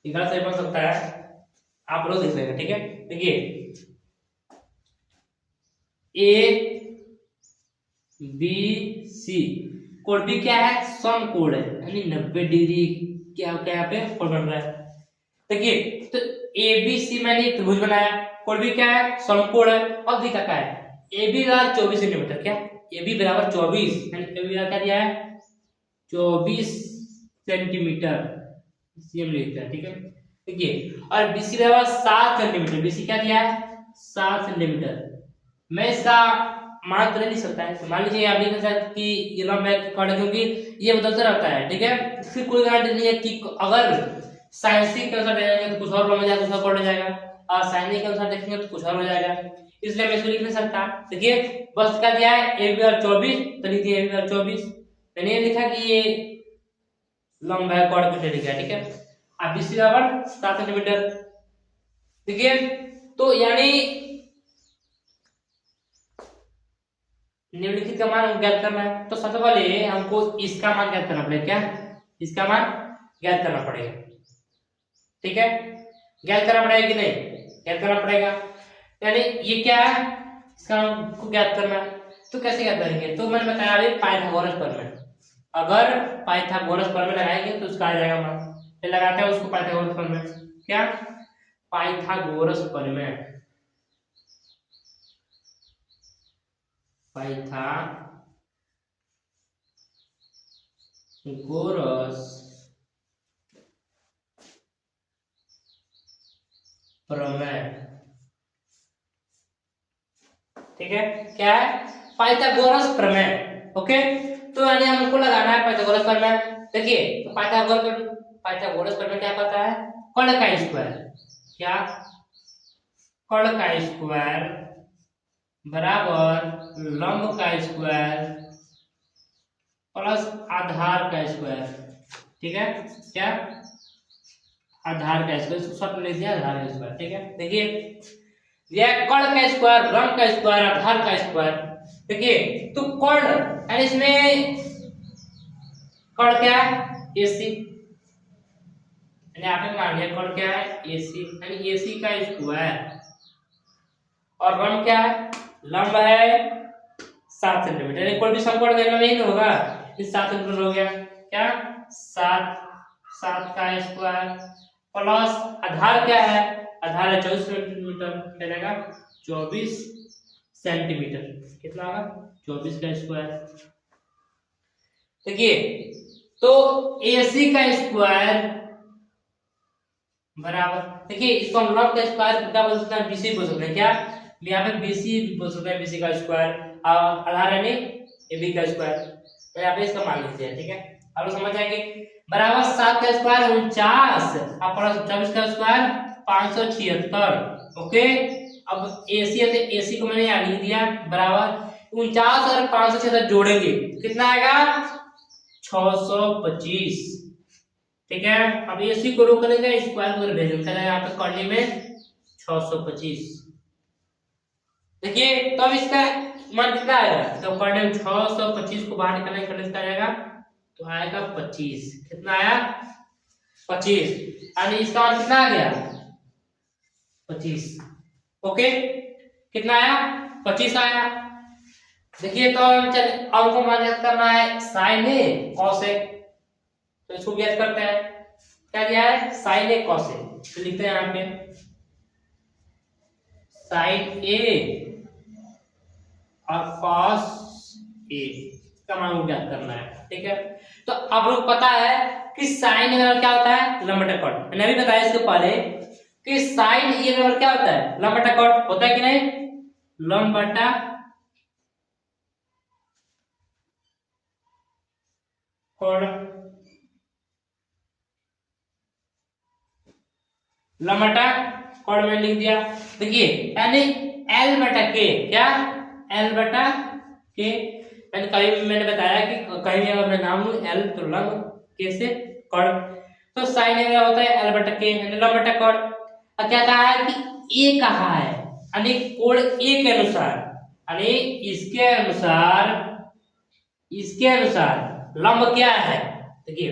इधर से बन सकता है, आप लोग देख लेंगे, ठीक है। देखिए ए बी सी कोण भी क्या है समकोण है, यानी 90 डिग्री क्या क्या यहाँ पे कोण बन रहा है। देखिए तो ए बी सी मैंने एक त्रिभुज बनाया, कोण भी क्या है समकोण है और दिखा क्या है ए बी बराबर 24 सेंटीमीटर, क्या ए बी बराबर 24, यानी ए बी क्या दिया है 24 सेंटीमीटर, सीएम लिखते हैं, ठीक है। देखिए और बीसी बराबर 7 सेंटीमीटर, बीसी क्या दिया है 7 सेंटीमीटर। मैं इसका मान तो नहीं लिख सकता है, मान लीजिए आप लिख सकते हैं कि ये लंबाई कौन है, क्योंकि ये बदलता रहता है, ठीक है। इसकी कोई गारंटी नहीं है कि अगर साइंसिंग के अनुसार देखेंगे तो कुछ और लंबा जाएगा, कुछ और बढ़ जाएगा, और साइंसिंग के अनुसार देखेंगे तो कुछ और हो जाएगा, इसलिए मैं इसको लिख नहीं सकता। देखिए बस क्या दिया है ए बी और 24, तो लिख दिया ए बी और 24, मैंने ये लिखा कि ये लंबा है कॉर्ड मीटर लिखा है, ठीक है। अब बीसी बराबर 7 सेंटीमीटर, देखिए तो यानी निम्नलिखित का मान ज्ञात करना है, तो सबसे पहले हमको इसका मान ज्ञात करना पड़ेगा, क्या इसका मान ज्ञात करना पड़ेगा, ठीक है। ज्ञात करना पड़ेगा कि नहीं, ज्ञात करना पड़ेगा, यानी ये क्या है इसका हमको ज्ञात करना है। तो कैसे ज्ञात करेंगे, तो मैंने बताया अभी पाइथागोरस प्रमेय, अगर पाइथागोरस प्रमेय लगाएंगे तो उसका आ जाएगा मान, फिर लगाते हैं उसको पाइथागोरस प्रमेय, क्या पाइथागोरस प्रमेय, पाइथागोरस प्रमेय, ठीक है। क्या है पाइथागोरस प्रमेय, ओके। तो यानी हमको लगाना है पाइथागोरस प्रमेय। देखिए तो पाइथागोरस प्रमेय क्या कहता है, कर्ण का स्क्वायर, क्या कर्ण का स्क्वायर बराबर लंब का स्क्वायर प्लस आधार का स्क्वायर, ठीक है। क्या आधार का स्क्वायर, इसको शॉर्ट में लिख दिया आधार का स्क्वायर, ठीक है। देखिए यह कर्ण का स्क्वायर, लंब का स्क्वायर, आधार का स्क्वायर, देखिए तो कर्ण यानी इसमें कर्ण क्या है AC, यानी आपने मान लिया कर्ण क्या है AC, यानी AC का स्क्वायर, और लंब क्या है लंब है 7 सेंटीमीटर, यानी कोई भी समकोण देखना नहीं होगा, इस 7 सेंटीमीटर हो गया, क्या 7 का स्क्वायर प्लस आधार क्या है, आधार है 24 सेंटीमीटर, क्या जाएगा 24 सेंटीमीटर, कितना होगा 24 का स्क्वायर। देखिए तो AC का स्क्वायर बराबर, देखिए इसको हम लंब का स्क्वायर क्या बोल सकते हैं BC बोल सकते हैं, क्या यहाँ पे BC बोल सकते हैं, BC का स्क्वायर और आधार यानी AB का स्क्वायर, तो यहाँ पे इसका मान लिखते हैं, ठीक है। अब लोग समझ जाएंगे बराबर 7 का स्क्वायर 49 और प्लस 24 का स्क्वायर 576, ओके। अब AC है तो AC को मैंने यहाँ लिख दिया बराबर 49 और 576 जोड़ेंगे कितना आएगा 625, ठीक है। अब AC को रोक करेंगे स्क्वायर को भेज देंगे, यहाँ पे कॉर्डी में 625, देखिए तो अब इसका मान कितना आएगा, तो कॉर्डी में 625 को बाहर निकालने का कितना आएगा तो आएगा 25। कितना आया? 25। यानी इसका मान कितना आ गया? 25। ओके, कितना आया? 25 आया। देखिए तो चल अब को मान ज्ञात करना है साइन ए कॉस ए, तो इसको ज्ञात करते हैं। क्या दिया है? साइन ए कॉस ए, तो लिखते हैं यहाँ पे साइन ए और कॉस ए का मान ज्ञात करना है। ठीक है, तो आप लोग पता है कि साइन ए क्या होता है? लंब बटा कॉट। मैंने अभी बताया इसके पहले कि साइन ए बराबर क्या होता है? लंब बटा कॉट होता है कि नहीं? लंब बटा कॉट, लंब बटा कॉट में लिख दिया। देखिए यानी एल बटा के, क्या? एल बटा के। मैंने बताया कि कहीं भी अगर मैं नाम लूं एल तो लंब, के से कॉट, तो साइन ए होता है एल बटा के यानी लंब बटा कॉट। अब क्या कहा है कि ए कहा है यानी कोण ए के अनुसार, यानी इसके अनुसार लंब क्या है? देखिए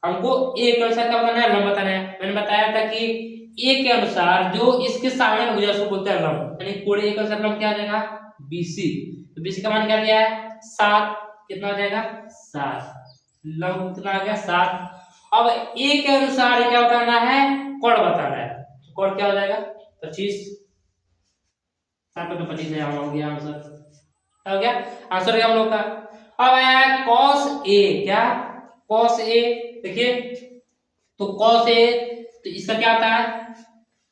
हमको ए के अनुसार क्या बताना है? लंब बताना है। मैंने बताया था कि ए के अनुसार जो इसके सामने हो जाए उसको बोलते हैं लंब, यानी कोण ए के अनुसार लंब क्या आ जाएगा? बीसी। तो बीसी का मान क्या दिया है? 7। कितना हो जाएगा? 7। लंब कितना आ गया? 7। अब ए के अनुसार क्या बताना है? कोण बताना है। तो कोण क्या हो जाएगा? 25। 7 पे 25 है, हो गया आंसर। क्या हो गया? आंसर है हम लोग का। अब आया cos a, क्या? cos a। देखिए तो cos a, तो इसका क्या आता है?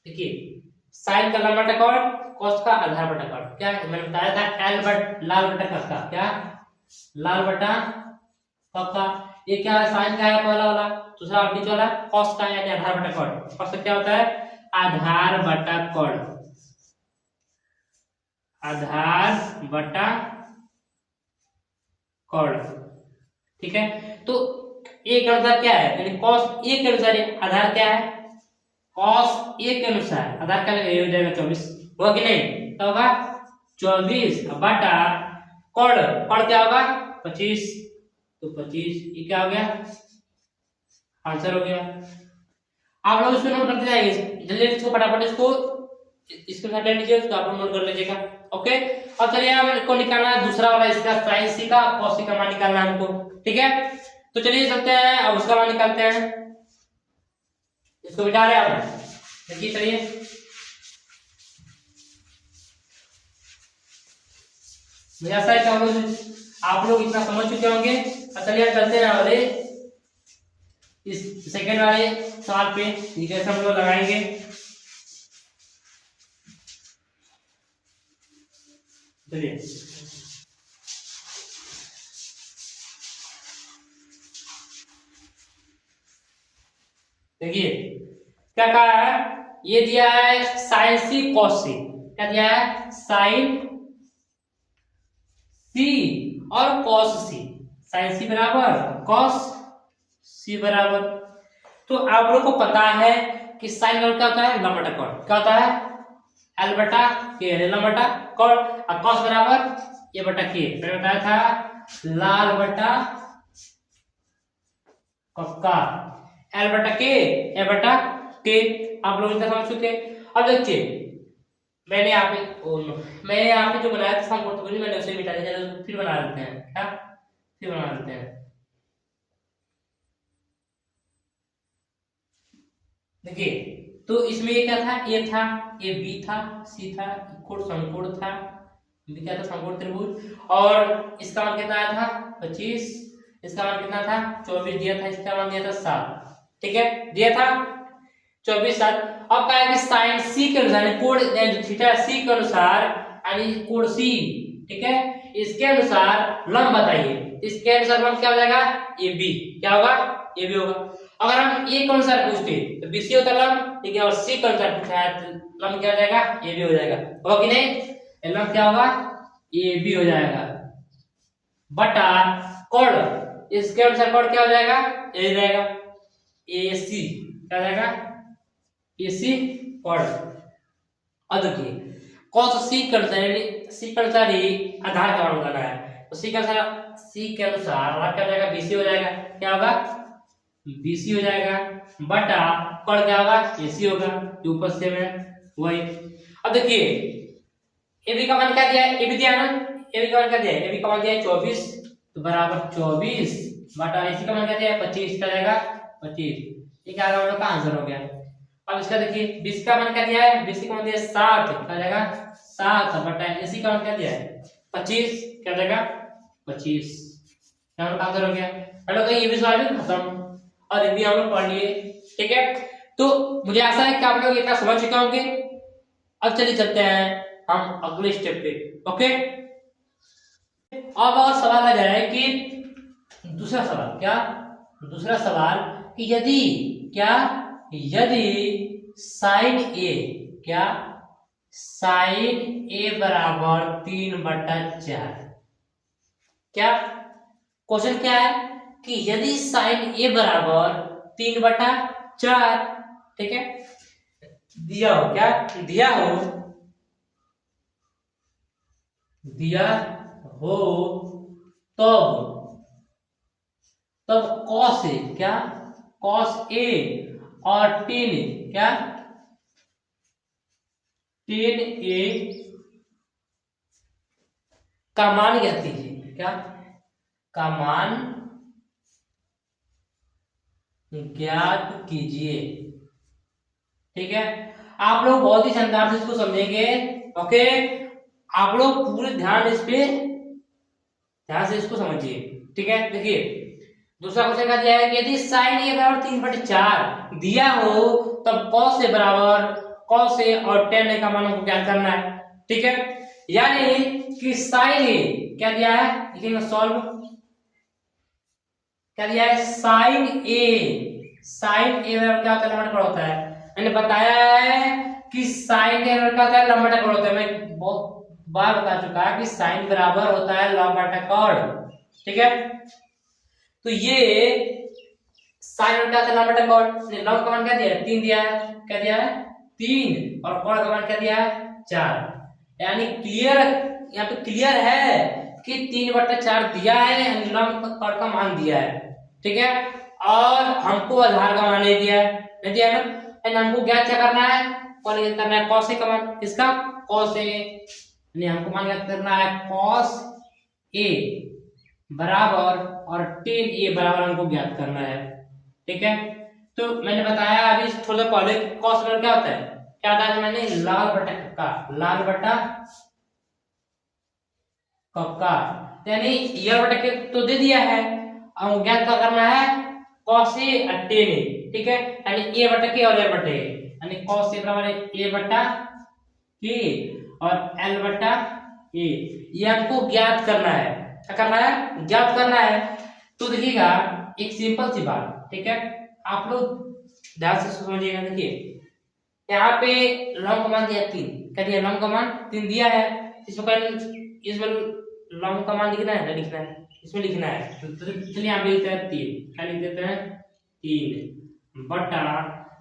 देखिए साइन का लंब बटा कॉट, cos का आधार बटा कॉट। क्या मैंने बताया था? l बट लाल बटा कक्का, क्या? लाल बटा कक्का। ये क्या है? साइन का है पहला वाला, दूसरा बीच वाला cos का यानी आधार बटा कॉट। cos का क्या होता है? आधार बटा कॉट, आधार बटा कॉट। ठीक है, तो ए के अनुसार क्या है? यानी cos ए के अनुसार आधार क्या है? cos ए के अनुसार आधार क्या हो जाएगा? 24 होगा कि नहीं? तो होगा 24 बटा कॉट। कॉट क्या होगा? 25। तो 25 ये क्या हो गया? आंसर हो गया। आप लोग इसको नोट करते जाएंगे, जल्दी इसको फटाफट इसको साथ ले लीजिए, उसको आप नोट कर लीजिएगा। ओके, और चलिए हमको निकालना है दूसरा वाला, इसका sin c का cos c का मान निकालना है हमको। ठीक है, तो चलिए चलते हैं अब उसका मान निकालते हैं। इसको बिठा रहे हैं आप, देखिए चलिए। मुझे ऐसा है कि आप लोग इतना समझ चुके होंगे। चलिए चलते हैं वाले इस सेकंड वाले सवाल पे, जैसे हम लोग लगाएंगे। चलिए देखिए क्या कहा है? ये दिया है साइन सी कॉस सी। क्या दिया है? साइन सी और कॉस सी। साइन सी बराबर कॉस सी बराबर, तो आप लोग को पता है कि साइन क्या होता है? लंब बटा कॉट। क्या होता है? एल बटा के, लंब बटा कॉट। और कॉस बराबर ए बटा के। मैंने बताया था लाल बटा कक्का, एल बटा के, ए बटा के। आप लोग इतना समझ चुके। अब देखिए मैंने यहाँ पे जो बनाया था समकोण, मैंने उसे मिटा दिया। फिर बना लेते हैं, क्या? फिर बना लेते हैं। देखिए तो इसमें ये क्या था? ए था, ए बी था, सी था, कोण समकोण था, बी क्या था? समकोण त्रिभुज। और इसका मान कितना आया था? 25। इसका मान कितना था? 24 दिया था। इसका मान दिया था 7। ठीक है, दिया था 24 7। अब क्या है कि साइन सी के अनुसार कोण थीटा सी के अनुसार यानी कोण सी, ठीक है, इसके अनुसार लंब बताइए। इसके अनुसार लंब क्या हो जाएगा? A B. क्या होगा? ए बी होगा। अगर हम ए के अनुसार पूछते तो बीसी होता लंब, ठीक है, और सी के अनुसार पूछा है तो लंब क्या हो जाएगा? ए बी हो जाएगा। होगा कि नहीं? लंब क्या होगा? ए बी हो जाएगा बटा कोण। इसके अनुसार कोण क्या हो जाएगा? ए जाएगा ए सी। क्या हो जाएगा? ए सी कोण। अब देखिए cos सी के अनुसार, सी के अनुसार ही आधार का मान बताना है, तो सी के अनुसार सी के अनुसार और क्या हो जाएगा, बीसी हो जाएगा। क्या होगा, बीसी हो जाएगा बटा कॉड क्या होगा, एसी होगा, जो ऊपर से में वही। अब देखिए एबी का मान क्या दिया है, एबी दिया है ना, एबी का मान क्या दिया है, एबी का मान दिया है 24, तो बराबर 24 बटा एसी का मान क्या दिया है 25, का जाएगा 25। ये क्या होगा, का आंसर हो गया। अब इसका देखिए बीसी का मान क्या दिया है, बीसी का मान दिया है 7, क्या जाएगा 7 बटा एसी का मान क्या दिया है 25, क्या जाएगा 25, यहाँ का आंसर हो गया। हेलो तो ये भी सवाल भी खत्म और ये भी हम लोग पढ़ लिए। ठीक है, तो मुझे आशा है कि आप लोग इतना समझ चुके होंगे। अब चलिए चलते हैं हम अगले स्टेप पे। ओके, अब और सवाल आ जाए कि दूसरा सवाल, क्या दूसरा सवाल कि यदि क्या, यदि साइन ए, क्या साइन ए बराबर 3/4, क्या क्वेश्चन क्या है कि यदि साइन ए बराबर 3/4, ठीक है, दिया हो, क्या दिया हो, दिया हो तब कॉस ए, क्या कॉस ए और टेन ए, क्या टेन ए का मान ज्ञात कीजिए, क्या का मान ज्ञात कीजिए। ठीक है, आप लोग बहुत ही शानदार से इसको समझेंगे। ओके, आप लोग पूरे ध्यान से इसको समझिए। ठीक है, देखिए दूसरा क्वेश्चन क्या दिया है कि यदि साइन ए बराबर 3/4 दिया हो तब कॉस ए बराबर कॉस ए और tan ए का मान को ज्ञात करना है। ठीक है, यानी कि साइन ए क्या दिया है, देखिए सॉल्व, क्या दिया है साइन ए बराबर क्या होता है, लंबा होता है। मैंने बताया है कि साइन ए बराबर क्या होता है, लंबा होता है। मैं बहुत बार बता चुका है कि साइन बराबर होता है लंबा कॉर्ड। ठीक है, तो ये साइन क्या होता है, लंबा कॉर्ड। लंब का मान क्या दिया है 3 दिया है, क्या दिया है 3 और कॉर्ड का मान क्या दिया है 4। यानी क्लियर, यहाँ पे क्लियर है कि 3/4 दिया है, लंब कॉर्ड का मान दिया है। ठीक है, और हमको आधार का मान नहीं दिया है, नहीं दिया है ना, हमको ज्ञात क्या करना है, कौन ज्ञात करना है, कॉस ए का मान, किसका कॉस ए, यानी हमको मान ज्ञात करना है कॉस ए बराबर और टेन ए बराबर हमको ज्ञात करना है। ठीक है, तो मैंने बताया अभी थोड़ा पहले कॉस बराबर क्या होता है, क्या होता है, मैंने लाल बटा कक्का, यानी ये बटा के तो दे दिया है, अब ज्ञात क्या करना है cos a और tan a। ठीक है, यानी a बटा k और l बटा a, यानी cos a बराबर a बटा k और l बटा a, ये हमको ज्ञात करना है। क्या करना है, ज्ञात करना है। तो देखिएगा एक सिंपल सी बात, ठीक है, आप लोग ध्यान से समझिएगा। देखिए यहाँ पे लंब का मान दिया 3, क्या दिया, लंब का मान 3 दिया है, इसमें लंब का मान लिखना है ना, लिखना है, इसमें लिखना है। तो चलिए यहाँ पे लिखते हैं 3, क्या लिख देते हैं 3 बटा,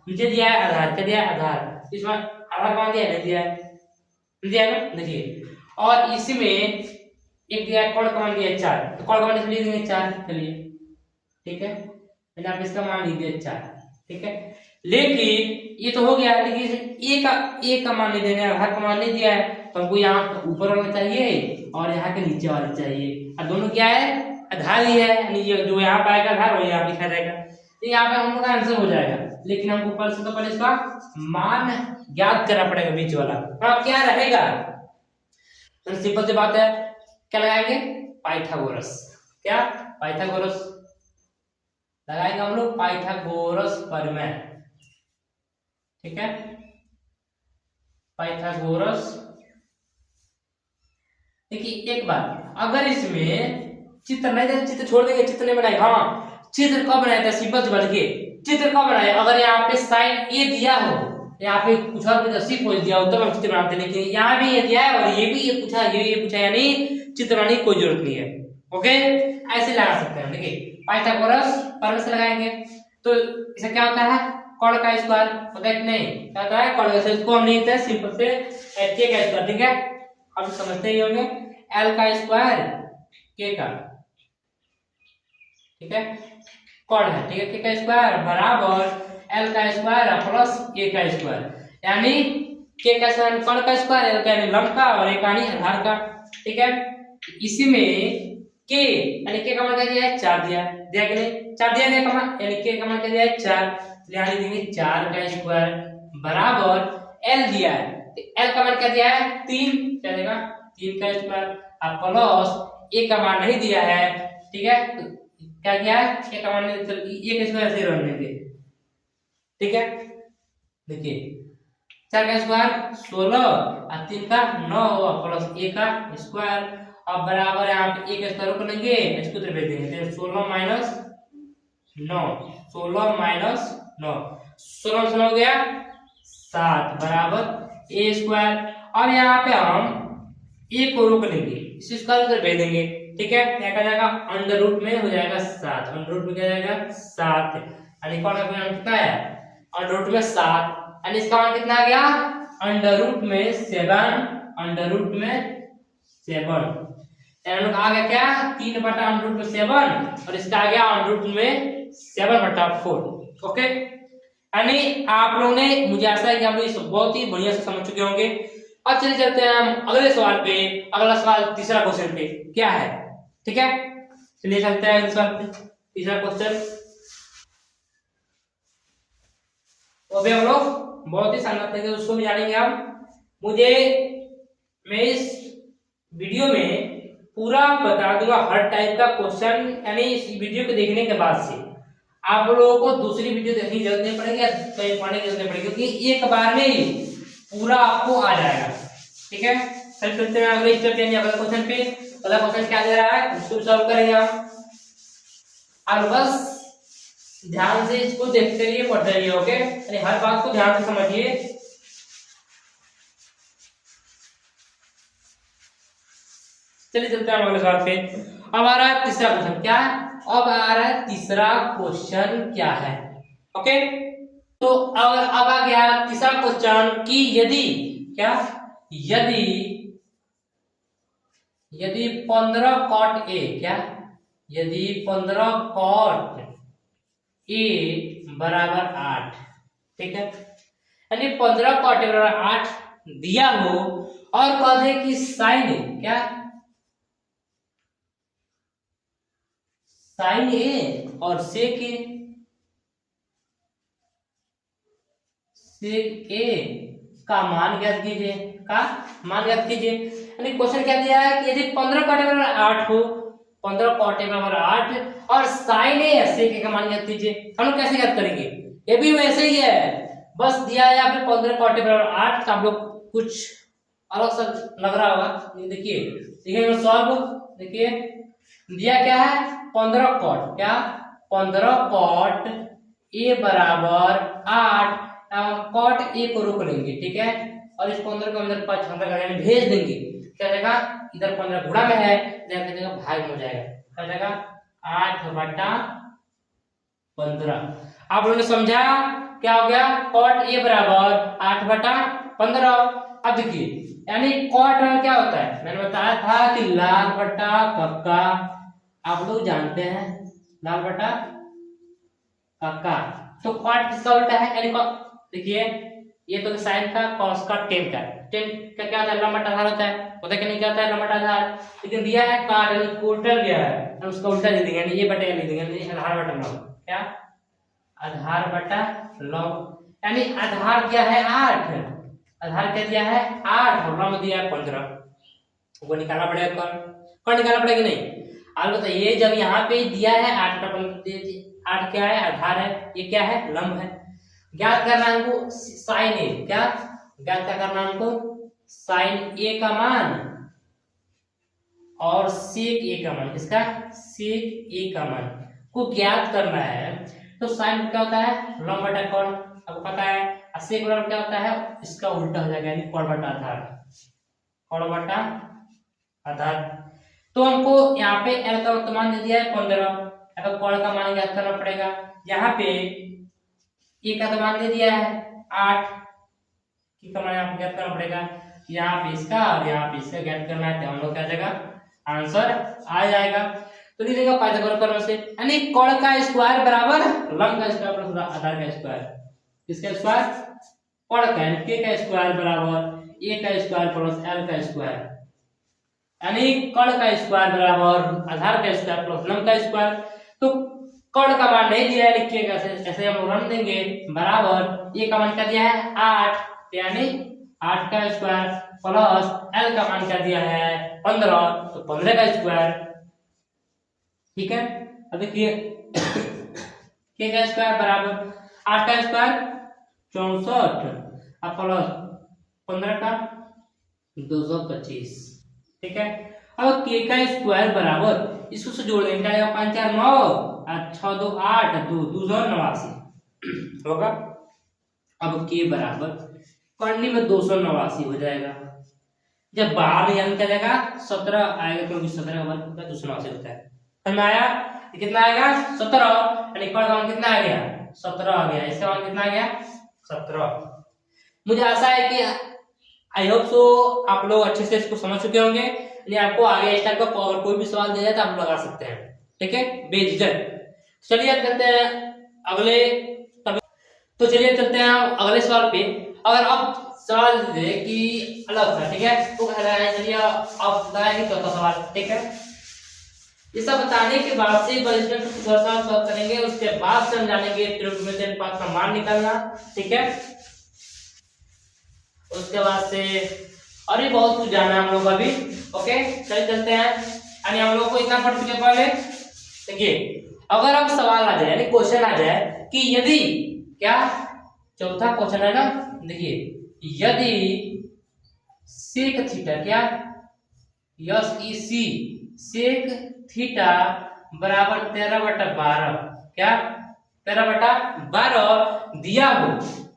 नीचे दिया है आधार, क्या दिया है आधार, इसमें आधार मान दिया है, दिया है ना, देखिए। और इसमें एक दिया है कॉर्ड का मान दिया है 4, तो कॉर्ड का मान इसमें लिख देंगे 4, चलिए ठीक है, मैंने आप इसका मान लिख दिया 4। ठीक है, लेकिन ये तो हो गया, लेकिन ए का मान नहीं देना है, आधार का मान नहीं दिया है, तो हमको यहाँ ऊपर वाला चाहिए और यहाँ के नीचे वाला चाहिए, और दोनों क्या है आधार ही है, यानी जो यहाँ पे आएगा आधार वही यहाँ लिखा जाएगा, तो यहाँ पे हम लोग का आंसर हो जाएगा। लेकिन हमको ऊपर से तो पहले इसका मान ज्ञात करना पड़ेगा बीच वाला, अब क्या रहेगा, तो सिंपल सी बात है, क्या लगाएंगे पाइथागोरस, क्या पाइथागोरस लगाएंगे हम लोग, पाइथागोरस प्रमेय। ठीक है, पाइथागोरस। देखिए एक बार अगर इसमें चित्र नहीं दे, चित्र छोड़ देंगे, चित्र नहीं बनाए, हाँ चित्र कब बनाया था, सिंपल से देखिए चित्र कब बनाए, अगर यहाँ पे साइन ए दिया हो, यहाँ पे कुछ और रस्सी पोज दिया हो तब हम चित्र बनाते, लेकिन यहाँ भी ये दिया है और ये भी ये पूछा, ये पूछा, यानी चित्र बनाने की कोई जरूरत नहीं है। ओके, ऐसे लगा सकते हैं। देखिए पाइथागोरस प्रमेय से लगाएंगे तो इससे क्या होता है, कॉर्ड का स्क्वायर होता है कि नहीं, क्या होता है कॉर्ड का, इसको हम लिखते हैं सिंपल से k का स्क्वायर। ठीक है, अब समझते ही होंगे, l का स्क्वायर k का, ठीक है, कॉड है, ठीक है, के का स्क्वायर बराबर एल का स्क्वायर प्लस ए का स्क्वायर, यानी के का स्क्वायर कॉड का स्क्वायर, एल का यानी लंब का और ए का यानी आधार का, ठीक है। इसी में के यानी के का मान क्या दिया है 4 दिया कि नहीं, 4 दिया का मान, यानी के का मान क्या दिया है 4, यानी देंगे 4 का स्क्वायर बराबर एल दिया है, तो एल का मान क्या दिया है 3, क्या देगा 3 का स्क्वायर अब प्लस ए का मान नहीं दिया है, ठीक है, तो क्या किया है ए का मान मतलब ए का स्क्वायर 0 रहने दे, ठीक है। देखिए 4 का स्क्वायर 16 और 3 का 9 प्लस ए का स्क्वायर, अब बराबर यहाँ पे एक स्क्वायर को लेंगे इसको तो भेज देंगे, तो 16 माइनस 9, 16 माइनस 9, 16 से हो गया 7 बराबर ए स्क्वायर। अब यहाँ पे हम ए को रोक लेंगे, इस स्क्वायर को भेज देंगे, ठीक है, क्या आ जाएगा अंडर रूट में हो जाएगा 7, अंडर रूट में क्या जाएगा 7, यानी कौन का मान कितना है अंडर रूट में 7, यानी इसका मान कितना आ गया अंडर रूट में 7, अंडर रूट में 7, यानी आ गया क्या 3 बटा अंडर रूट में 7 और इसका आ गया अंडर रूट में 7 बटा 4, ओके। यानी आप लोगों ने, मुझे आशा है कि आप लोग इस बहुत ही बढ़िया से समझ चुके होंगे। अब चलिए चलते हैं हम अगले सवाल पे, अगला सवाल तीसरा क्वेश्चन पे क्या है, ठीक है, चलिए चलते हैं सवाल पे, तीसरा क्वेश्चन। तो अभी हम लोग बहुत ही शानदार तरीके से उसको भी जानेंगे हम। मुझे मैं इस वीडियो में पूरा बता दूंगा हर टाइप का क्वेश्चन, यानी इस वीडियो को देखने के बाद से आप लोगों को दूसरी वीडियो देखने की जरूरत नहीं पड़ेगी या कहीं पढ़ने की जरूरत नहीं पड़ेगी, क्योंकि एक बार में ही पूरा आपको आ जाएगा, ठीक है। चलते हैं अगले स्टेप यानी अगले क्वेश्चन पे। अगला क्वेश्चन क्या दे रहा है उसको सॉल्व करेंगे हम, और बस ध्यान से इसको देखते रहिए, पढ़ते रहिए, ओके, यानी हर बात को ध्यान से समझिए। चलिए चलते हैं अगले सवाल पे। अब आ रहा है तीसरा क्वेश्चन, क्या अब आ रहा है तीसरा क्वेश्चन क्या है, ओके। तो अब आ गया तीसरा क्वेश्चन कि यदि क्या, यदि 15 कॉट ए, क्या यदि 15 कॉट ए बराबर 8, ठीक है, यानी 15 कॉट ए बराबर 8 दिया हो और कह दे कि साइन क्या साइन ए और सेक ए का मान ज्ञात कीजिए, का मान ज्ञात कीजिए। यानी क्वेश्चन क्या दिया है कि यदि 15 कॉट ए बराबर 8 हो, 15 कॉट ए बराबर 8 और साइन ए सेक ए का मान ज्ञात कीजिए। हम लोग कैसे ज्ञात करेंगे, ये भी वैसे ही है, बस दिया है यहाँ पे 15 कॉट ए बराबर 8, तो आप लोग कुछ अलग सा लग रहा होगा, देखिए देखिए सॉल्व, देखिए दिया क्या है 15 कॉट, क्या 15 कॉट ए बराबर 8, कॉट ए को रोक लेंगे, ठीक है, और इस 15 को इधर 5 भेज देंगे, क्या जाएगा इधर 15 गुणा में है, इधर क्या भाग में हो जाएगा, क्या जाएगा 8 बटा 15। आप लोगों ने समझा क्या हो गया, कॉट ए बराबर 8 बटा 15। अब देखिए यानी कॉट क्या होता है, मैंने बताया था कि लाल बटा कक्का, आप लोग जानते हैं लाल बटा कक्का, तो कॉट किसका उल्टा है, यानी देखिए ये तो साइन का, कॉस का, टेन का, टेन का क्या होता है लंबा आधार होता है, पता कि नहीं क्या होता है लंबा आधार, लेकिन दिया है काट यानी उल्टा दिया है, और उसका उल्टा लिख देंगे, यानी ये बटा लिख देंगे, यानी आधार बटा लंब, क्या आधार बटा लंब, यानी आधार क्या है 8, आधार क्या दिया है 8 और लंब दिया है 15, वो निकालना पड़ेगा, कौन निकालना पड़ेगा नहीं। आप बताइए जब यहाँ पे दिया है 8 का 8 क्या है आधार है, ये क्या है लंब है, ज्ञात करना है हमको साइन ए, क्या ज्ञात क्या करना है हमको साइन ए का मान और सेक ए का मान, इसका सेक ए का मान को ज्ञात करना है। तो साइन क्या होता है लंब बटा कोण, आपको पता है, और सेक क्या होता है इसका उल्टा हो जाएगा, यानी कोण बटा आधार, कोण बटा आधार। तो हमको यहाँ पे एल का मान दे दिया है 15, अब कोण का मान ज्ञात करना पड़ेगा, यहाँ पे ए का तो मान दे दिया है 8 की का मान आपको ज्ञात करना पड़ेगा, यहाँ पे इसका और यहाँ पे इसका ज्ञात करना है, तो हम लोग क्या जाएगा आंसर आ जाएगा। तो लिख देगा पाइथागोरस प्रमेय से, यानी कर्ण का स्क्वायर बराबर लंब का स्क्वायर प्लस आधार का स्क्वायर। किसका स्क्वायर? कर्ण का, यानी k का स्क्वायर बराबर a का स्क्वायर प्लस l का स्क्वायर, यानी कर्ण का स्क्वायर बराबर आधार का स्क्वायर प्लस लंब का स्क्वायर। तो कर्ण का मान नहीं दिया है, लिखिए कैसे, ऐसे हम रन देंगे बराबर a का मान क्या दिया है 8, यानी 8 का स्क्वायर प्लस l का मान क्या दिया है 15, तो 15 का स्क्वायर। ठीक है, अब देखिए k का स्क्वायर बराबर 8 का स्क्वायर 64 और प्लस 15 का 225। ठीक है, अब k का स्क्वायर बराबर इसको से जोड़ देंगे, क्या आएगा 5 4 9 और 6 2 8 2 289 होगा। अब k बराबर करनी में 289 हो जाएगा, जब बाहर निकाल क्या जाएगा 17 आएगा, क्योंकि 17 का वर्ग 289 होता है। समझ में आया? कितना आएगा 17, यानी कर्ण का मान कितना आ गया 17 आ गया, इसका मान कितना आ गया 17। मुझे आशा है कि आई होप सो आप लोग अच्छे से इसको समझ चुके होंगे, यानी आपको आगे इस टाइप का अगर कोई भी सवाल दिया जाए तो आप लगा सकते हैं। ठीक है, बेझिझक। चलिए चलते हैं अगले, तो चलिए चलते हैं अगले सवाल पे। अगर अब सवाल दे कि अलग था, ठीक है, तो कह रहा है चलिए अब बताएंगे चौथा सवाल। ठीक है, ये सब बताने के बाद से बलिष्ठ थोड़ा सा सॉल्व करेंगे, उसके बाद से हम जानेंगे त्रिकोणमितीय अनुपात का मान निकालना। ठीक है, उसके बाद से और भी बहुत कुछ जाना है हम लोग का भी। ओके, चलिए चलते हैं, यानी हम लोग को इतना पढ़ चुके पहले। देखिए, अगर अब सवाल आ जाए, यानी क्वेश्चन आ जाए कि यदि, क्या चौथा क्वेश्चन है ना, देखिए यदि सेक थीटा, क्या यस ई सी सेक थीटा बराबर 13/12, क्या 13/12 दिया हो,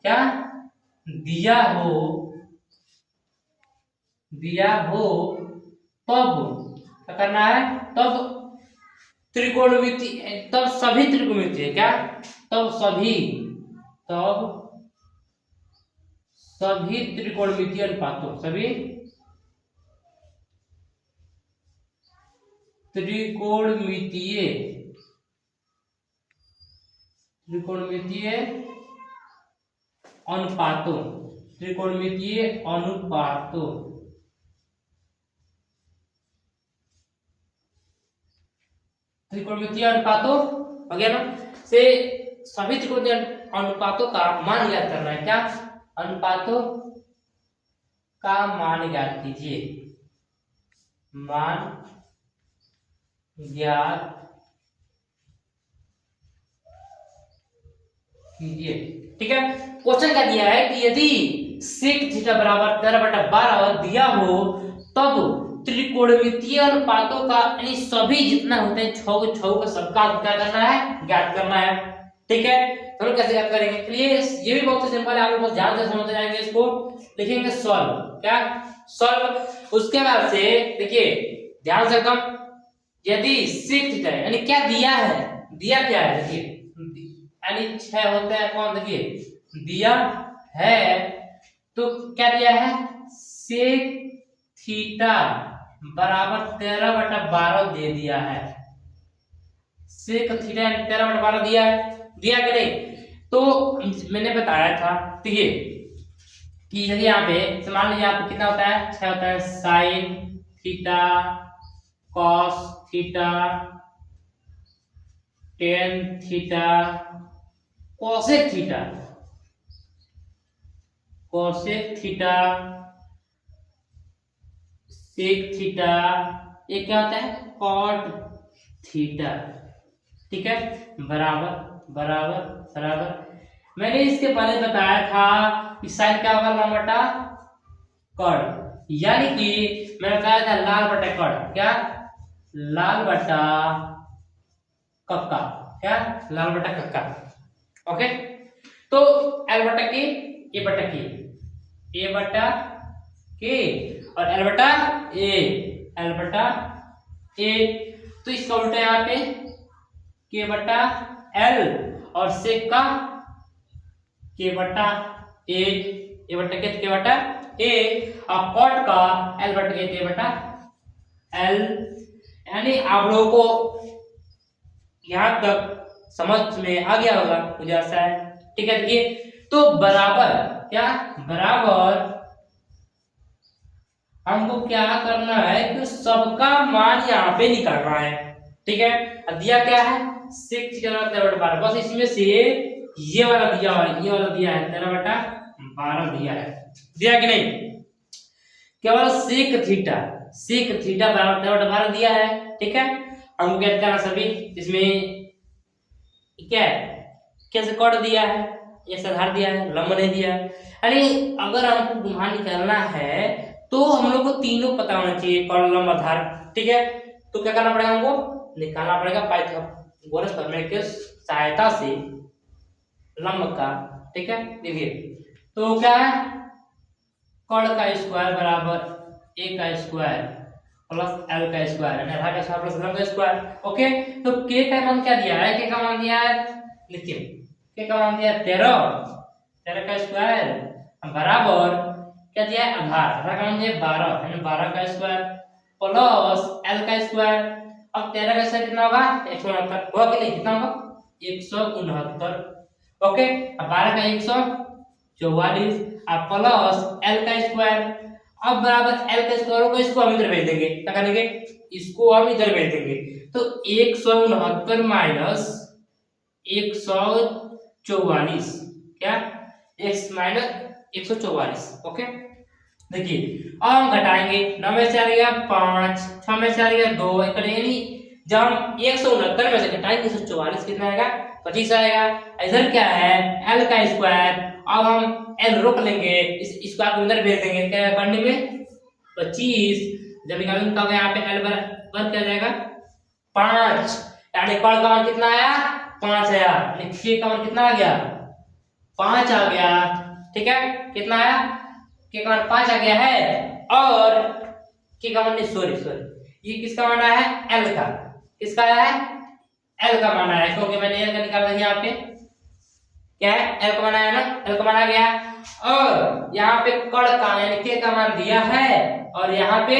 क्या दिया हो तब क्या करना है, तब त्रिकोणमितीय, तब सभी त्रिकोणमितीय, क्या तब सभी त्रिकोणमितीय अनुपातों, सभी त्रिकोणमितीय अनुपातों वगैरह से सभी त्रिकोणमितीय अनुपातों का मान ज्ञात करना है। क्या अनुपातों का मान ज्ञात कीजिए, मान ज्ञात कीजिए। ठीक है, क्वेश्चन क्या दिया है कि यदि सेक थीटा बराबर 13/12 दिया हो तब त्रिकोणमितीय अनुपातों का, यानी सभी जितना होते हैं छह का सबका क्या करना है, ज्ञात करना है। ठीक है, तो हम कैसे ज्ञात करेंगे, चलिए ये भी बहुत सिंपल है, आप लोग ध्यान से समझ जाएंगे। इसको लिखेंगे सॉल्व, क्या सॉल्व। उसके बाद से देखिए ध्यान से एकदम, यदि सेक थीटा यानी क्या दिया है, दिया क्या है, देखिए यानी 6 होते हैं कौन, देखिए दिया है, तो क्या दिया है सेक थीटा बराबर 13/12 दे दिया है। सेक थीटा 13/12 दिया है, दिया कि नहीं? तो मैंने बताया था, देखिए कि यदि यहाँ पे मान लीजिए आपको कितना होता है 6 होता है, sine theta cos theta tan theta cosec theta sec theta, ये क्या होता है कॉट थीटा। ठीक है, बराबर मैंने इसके पहले बताया था कि साइन क्या होगा लाल बटा कॉट, यानी कि मैंने बताया था लाल बटा कॉट, क्या लाल बटा कक्का, क्या लाल बटा कक्का। ओके, तो एल बटा के ए बटा के, ए बटा के और एल बटा ए, तो इसका उल्टा यहाँ पे के बटा एल और सेक का के बटा ए बटा के बटा ए और कॉट का एल बटा के बटा एल। यानी आप लोगों को यहाँ तक समझ में आ गया होगा मुझे आशा है। ठीक है, देखिए तो बराबर क्या, बराबर हमको क्या करना है कि सबका मान यहाँ पे निकालना है। ठीक है, अब दिया क्या है 6/13/12, बस इसमें से ये वाला दिया हुआ है, ये वाला दिया है 13/12 दिया है, दिया कि नहीं। केवल सेक थीटा बराबर 13/12 दिया है। ठीक है, हमको क्या करना सभी, इसमें क्या है, कैसे कट दिया है, ऐसा आधार दिया है, लंब नहीं दिया है। यानी अगर हमको मान निकालना है तो हम लोग को तीनों पता होना चाहिए, कट लंब आधार। ठीक है, तो क्या करना पड़ेगा, हमको निकालना पड़ेगा पाइथागोरस प्रमेय की सहायता से लंब का। ठीक है, देखिए तो क्या है, कर्ण का स्क्वायर बराबर ए का स्क्वायर प्लस एल का स्क्वायर, यानी आधार का स्क्वायर प्लस लंब का स्क्वायर। ओके, तो के का मान क्या दिया है, के का मान दिया है, लिखिए के का मान दिया है 13 का स्क्वायर बराबर क्या दिया है, आधार का मान दिया 12, यानी 12 का स्क्वायर प्लस एल का स्क्वायर। अब 13 का स्क्वायर कितना होगा 169 होगा कि नहीं, कितना होगा 169। ओके, अब 12 का 144 अब प्लस एल का स्क्वायर, अब बराबर एल का स्क्वायर को इसको हम इधर भेज देंगे, क्या करेंगे, इसको हम इधर भेज देंगे। तो 169 माइनस 144 क्या, x माइनस 144। ओके, देखिए अब हम घटाएंगे, 9 में से आ गया 5, 6 में से आ गया 2, यानी जब हम 169 में से घटाएंगे 144 कितना आएगा 25 आएगा। इधर क्या है l का स्क्वायर, अब हम l रोक लेंगे, इस स्क्वायर को इधर भेज देंगे, क्या करने में 25, जब निकालेंगे तब यहाँ पे l बराबर क्या जाएगा 5, यानी कर्ण का मान कितना आया 5 आया, के का मान कितना आ गया 5 आ गया। ठीक है, कितना आया, के का मान 5 आ गया है, और के का मान नहीं, सॉरी ये किसका मान आया है, l का, किसका आया है l का मान आया है, क्योंकि मैंने l का निकाला था यहाँ पे, क्या है l का मान आया ना, l का मान आ गया। और यहाँ पे कर्ण का यानी के का मान दिया है, और यहाँ पे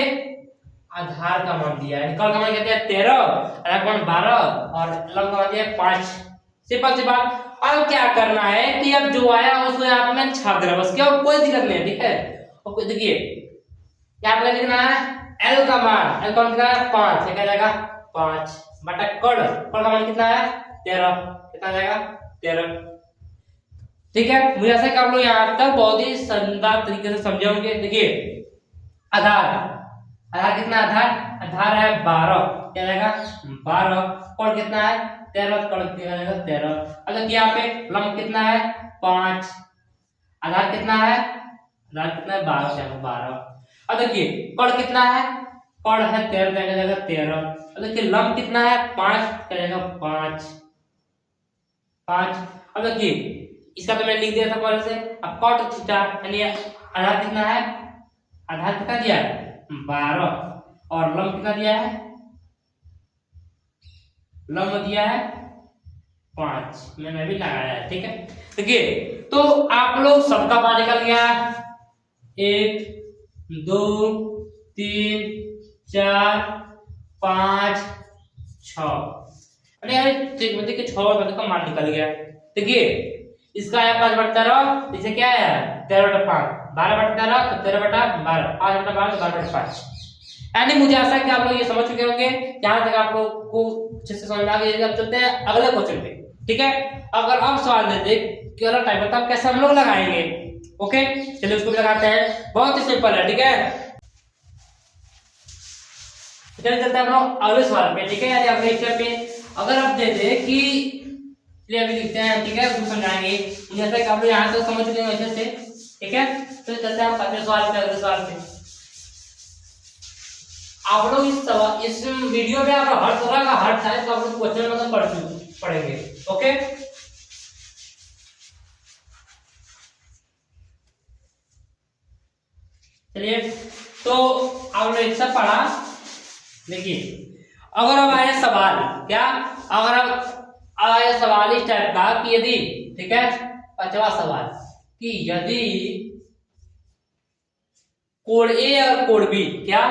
आधार का मान दिया है, कर्ण का मान कहते हैं 13, आधार का मान 12 और लंब का मान दिया है 5। सिंपल सी बात। अब क्या करना है कि अब जो आया उसको यहाँ पे मैं छाप देना, बस क्या, कोई दिक्कत नहीं है। ठीक है, और देखिए यहाँ पे लिखना है l का मान, l का मान कितना है 5, क्या जाएगा 5 बटा कर्ण का मान कितना है 13, कितना जाएगा 13। ठीक है, मुझे ऐसा कि आप लोग यहाँ तक बहुत ही शानदार तरीके से समझे होंगे। देखिए आधार कितना, आधार है 12, क्या जाएगा 12, कर्ण कितना है 13, कर्ण कितना जाएगा 13। अब देखिए यहाँ पे लंब कितना है 5, आधार कितना है 12, क्या 12। अब देखिए कर्ण कितना है, कर्ण है 13, क्या जाएगा 13। अब देखिए लंब कितना है 5, क्या जाएगा 5। अब देखिए इसका तो मैंने लिख दिया था पहले से। अब कॉट थीटा यानी आधार कितना है, आधार कितना दिया है 12, और लंब कितना दिया है, लंब दिया है 5, मैंने भी लगाया है। ठीक है, देखिए तो आप लोग सबका मान निकल गया, 1 2 3 4 5 6, अरे यार त्रिकोण के 6 का मान निकल गया। देखिए इसका आया 5/13, इसे क्या है 13/5, 12/13 तो 13/12, 5/12 तो 12/5। यानी मुझे आशा है कि आप लोग ये समझ चुके होंगे, जहां तक आप लोग को अच्छे से समझ आ गया। अब चलते हैं अगले क्वेश्चन पे। ठीक है, अगर आप सवाल देते कि अगला टाइम बताओ कैसे हम लोग लगाएंगे। ओके, चलिए उसको भी लगाते हैं, बहुत ही सिंपल है। ठीक है, चलिए चलते हैं हम लोग अगले सवाल पे। ठीक है, यानी अगले स्टेप पे अगर आप दे दे कि चलिए अभी लिखते हैं। ठीक है, उसको समझाएंगे, मुझे ऐसा कि आप लोग यहाँ तक समझ चुके हैं अच्छे से। ठीक है, तो चलते हैं हम अगले सवाल पे। अगले सवाल पे आप लोग इस वीडियो में आप हर तरह का हर टाइप का आप लोग क्वेश्चन मतलब पढ़ेंगे। ओके, चलिए तो आप लोग एक सब पढ़ा। देखिए अगर अब आया सवाल, क्या अगर अब आया सवाल इस टाइप का कि यदि, ठीक है 5वां सवाल, कि यदि कोण ए और कोण बी, क्या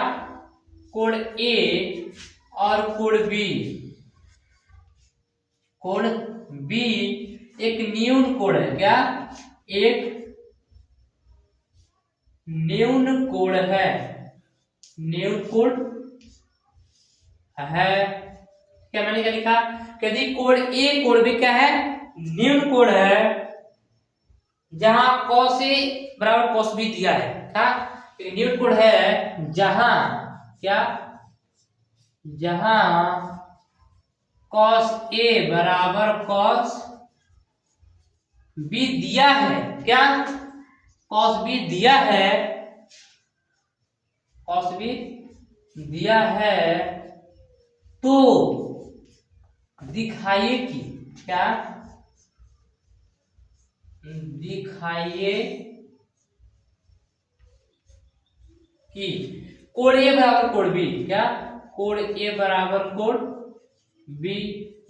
कोण ए और कोण बी कोण बी एक न्यून कोण है, क्या एक न्यून कोण है, न्यून कोण है। क्या मैंने क्या लिखा, यदि कोण ए कोण बी क्या है, न्यून कोण है, जहां cos ए बराबर cos बी दिया है, क्या न्यून कोण है जहां क्या, जहां cos ए बराबर cos बी दिया है, क्या cos बी दिया है, cos बी दिया है, तो दिखाइए कि क्या, दिखाइए कि कोण ए बराबर कोण बी, क्या कोण ए बराबर कोण बी,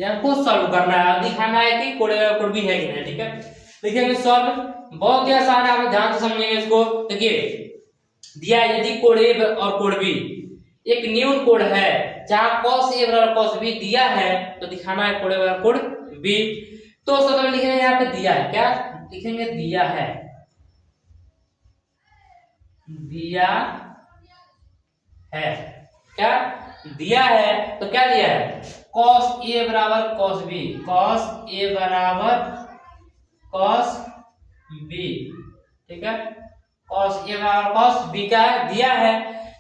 हमको सॉल्व करना है, दिखाना है कि कोण ए बराबर कोण बी है कि नहीं। ठीक है, देखिए सॉल्व बहुत ही आसान है, आप ध्यान से समझेंगे इसको। देखिए दिया है यदि कोण ए और कोण बी एक न्यून कोण है, जहां cos ए बराबर cos बी दिया है, तो दिखाना है कोण ए बराबर कोण बी। तो सबसे पहले लिखेंगे यहाँ पे दिया है, क्या लिखेंगे दिया है, दिया है, क्या दिया है, तो क्या दिया है cos ए बराबर cos बी, cos ए बराबर cos बी, ठीक है, cos ए बराबर cos बी का दिया है।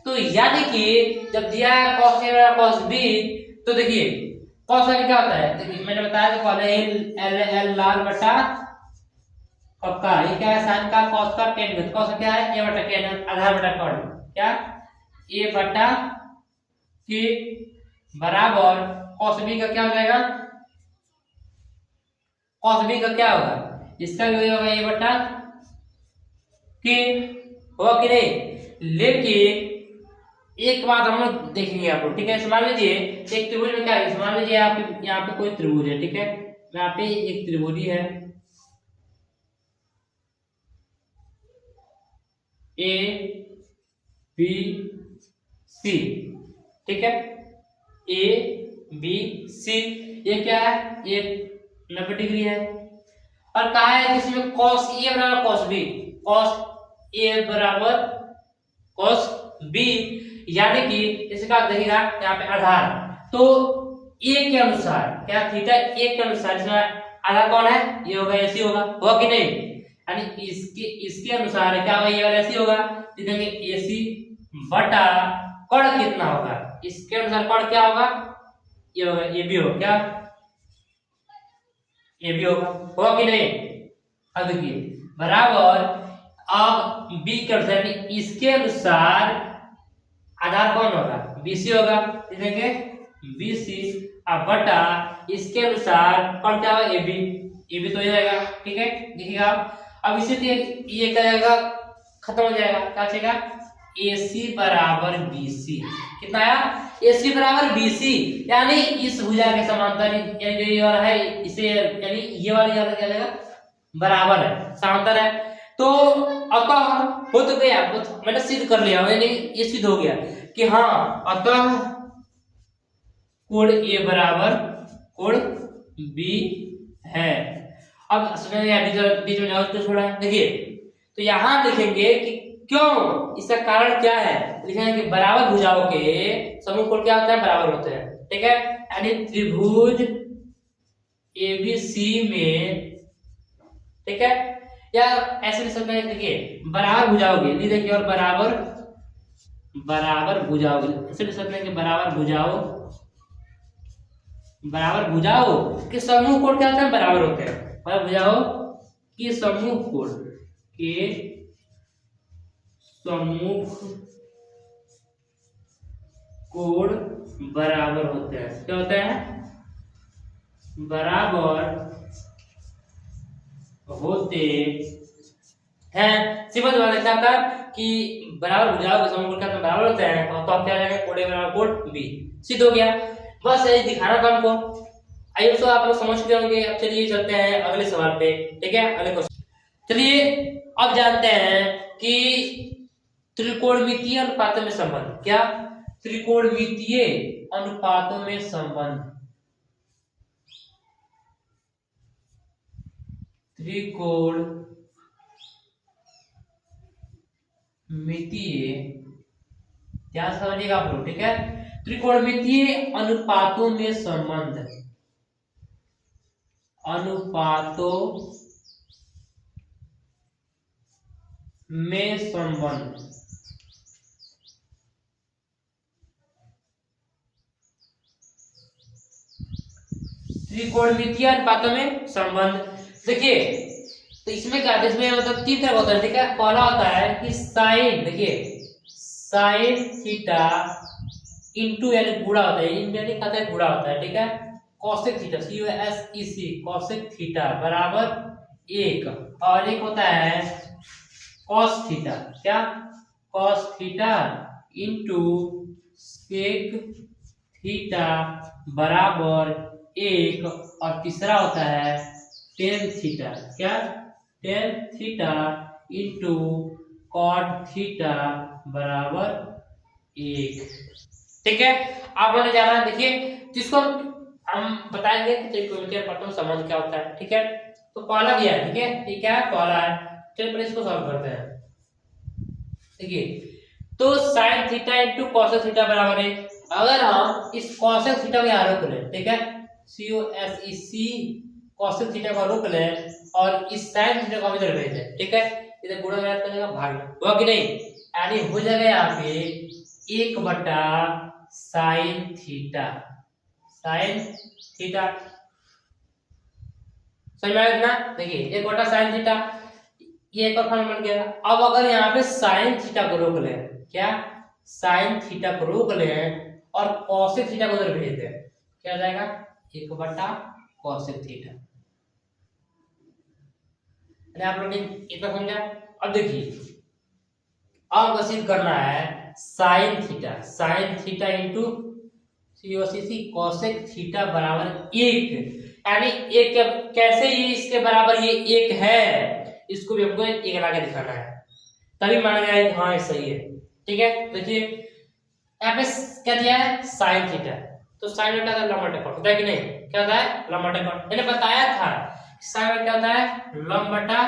तो यानी कि जब दिया है cos ए बराबर cos बी, तो देखिए cos का क्या होता है, देखिए मैंने बताया था पहले एल लाल बटा पक्का, ये क्या है साइन का, cos का tan का, cos क्या है a बटा tan आधा बटा कॉट, क्या a बटा के बराबर cos b का क्या हो जाएगा, cos b का क्या होगा, इसका भी होगा a बटा के, होगा कि नहीं। लेकिन एक बात हम लोग देखेंगे आप लोग, ठीक है, मान लीजिए एक त्रिभुज में क्या है, मान लीजिए आप यहाँ पे कोई त्रिभुज है, ठीक है, यहाँ पे एक त्रिभुज है ए बी सी, ठीक है, ए बी सी, ये क्या है, ये 90 डिग्री है, और कहा है कि इसमें cos ए बराबर cos बी, cos ए बराबर cos बी, यानी कि इसका देखिएगा यहाँ पे आधार, तो ए के अनुसार क्या थीटा ए के अनुसार इसमें आधार कौन है, ये होगा ऐसी होगा कि नहीं, यानी इसके अनुसार क्या होगा, ये वाला ऐसी होगा, देखेंगे एसी बटा कर्ण कितना होगा, इसके अनुसार कर्ण क्या होगा, ये होगा ये भी होगा, क्या ये भी होगा कि नहीं। अब देखिए बराबर, अब बी के अनुसार इसके अनुसार आधार कौन होगा, बीसी होगा, देखेंगे बीसी, अब बटा इसके अनुसार कौन क्या होगा, ए बी तो हो जाएगा, ठीक है, देखिएगा अब इसे ये क्या जाएगा, खत्म हो जाएगा, क्या बचेगा AC बराबर BC, कितना आया AC बराबर BC, यानी इस भुजा के समांतर, यानी जो ये वाला है इसे, यानी ये वाला क्या जाएगा बराबर है, समांतर है, तो अतः हो तो गया, मैंने सिद्ध कर लिया, यानी ये सिद्ध हो गया कि हाँ अतः कोण A बराबर कोण B है। अब बीच में तो छोड़ा है, देखिए तो यहां लिखेंगे कि क्यों, इसका कारण क्या है, लिखेंगे कि बराबर भुजाओं के समूह कोण क्या होता है, बराबर होते हैं, ठीक है, यानी त्रिभुज ABC में, ठीक है, या ऐसे लिख सकते हैं, देखिए बराबर भुजाओं के, देखिए और बराबर भुजाओं, ऐसे लिख सकते हैं कि बराबर भुजाओं के समूह कोण क्या होता है, बराबर होते हैं, बराबर भुजाओं के समूह कोण बराबर होते हैं, क्या होते हैं, बराबर होते हैं। सिंपल बात है क्या कि बराबर भुजाओं के समूह कोण बराबर होते हैं, तो आप क्या जाएंगे कोण ए बराबर कोण बी, सिद्ध हो गया, बस यही दिखाना था हमको। आई होप आप लोग समझ गए होंगे। अब चलिए चलते हैं अगले सवाल पे, ठीक है, अगले क्वेश्चन। चलिए अब जानते हैं कि त्रिकोणमितीय अनुपातों में संबंध, क्या त्रिकोणमितीय अनुपातों में संबंध, त्रिकोणमितीय, ध्यान से समझिएगा आप लोग, ठीक है। त्रिकोणमितीय अनुपातों में संबंध, अनुपातों में संबंध, त्रिकोणमितीय अनुपातों में संबंध। देखिए तो इसमें क्या, इसमें मतलब तीन तरह होता है, ठीक है। पहला होता है कि साइन, देखिए साइन थीटा इंटू यानी गुणा होता है, यानी कहते हैं गुणा होता है, ठीक है। Cosec theta, COSEC cosec theta बराबर एक, और एक होता है कॉस थीटा, क्या, cos theta into sec theta बराबर एक, और तीसरा होता है टेन थीटा, क्या, tan theta into cot theta बराबर एक, ठीक है। आप लोगों ने जाना, देखिए जिसको हम बताएंगे कि त्रिकोणमितीय अनुपातों में संबंध क्या होता है, ठीक है। तो पहला दिया है, ठीक है, ये क्या है, पहला है। चलिए पहले इसको सॉल्व करते हैं। देखिए तो sin theta into cosec theta बराबर है, अगर हम इस कॉसेक थीटा को यहाँ रोक लें, ठीक है, COSEC कॉसेक थीटा को रोक लें और इस sin थीटा को इधर भेज दें, ठीक है। इधर गुणा याद कर देगा, भाग हुआ कि नहीं, यानी हो जाएगा यहाँ पे एक बटा साइन थीटा, साइन थीटा, समझ में आया ना। देखिए एक बटा साइन थीटा, ये एक और फॉर्मूला बन गया। अब अगर यहाँ पे साइन थीटा को रोक लें, क्या, साइन थीटा को रोक लें और कॉसेक थीटा को उधर भेज दें, क्या हो जाएगा, एक बटा कॉसेक थीटा। आप लोग ने इतना समझा। अब देखिए अब सिद्ध करना है sine theta into COSEC cosec theta बराबर एक, यानी एक कैसे ये इसके बराबर ये एक है, इसको भी हमको एक लगा के दिखाना है, तभी माना जाएगा हाँ ये सही है, ठीक है। देखिए यहाँ पे क्या दिया है, साइन थीटा, तो साइन थीटा का लंबा टेकन होता है कि नहीं, क्या होता है, लंबा टेकन। मैंने बताया था साइन क्या होता है, लंबा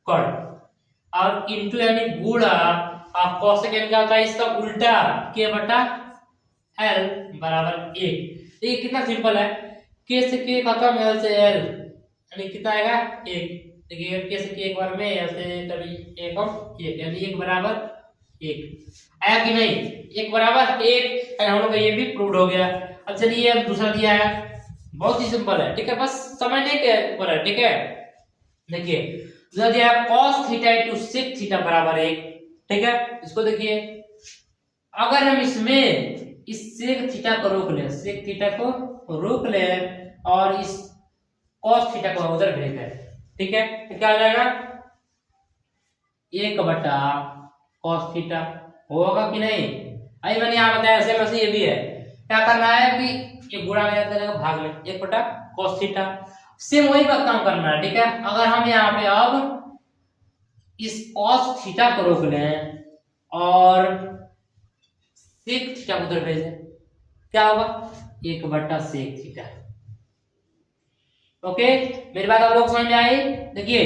कोण, और इंटू यानी गुणा, और कॉसेक क्या होता है, इसका उल्टा, के बटा एल बराबर एक। ये कितना सिंपल है, के से के खत्म, एल से एल, यानी कितना आएगा, एक। देखिए के से के एक बार में, एल से तभी एक और एक, यानी एक बराबर एक, आया कि नहीं, एक बराबर एक, हम लोग का ये भी प्रूव हो गया। अब चलिए अब दूसरा दिया है, बहुत ही सिंपल है, ठीक है, बस समझने के ऊपर है, ठीक है। देखिए दूसरा दिया है cos theta into sec theta बराबर एक, ठीक है। इसको देखिए अगर हम इसमें इस sec थीटा को रोक लें, sec थीटा को रोक लें और इस cos थीटा को उधर भेज दें, ठीक है, तो क्या हो जाएगा, एक बटा cos थीटा, होगा कि नहीं। आई मैंने यहाँ बताया ऐसे वैसे ये भी है, क्या करना है कि ये गुणा में जाएगा भाग में, एक बटा cos थीटा, सेम वही का काम करना है, ठीक है। अगर हम यहाँ पे अब इस cos थीटा को रोक लें और sec थीटा को उधर भेजें, क्या होगा, एक बटा sec थीटा। ओके, मेरी बात आप लोग समझ में आई। देखिए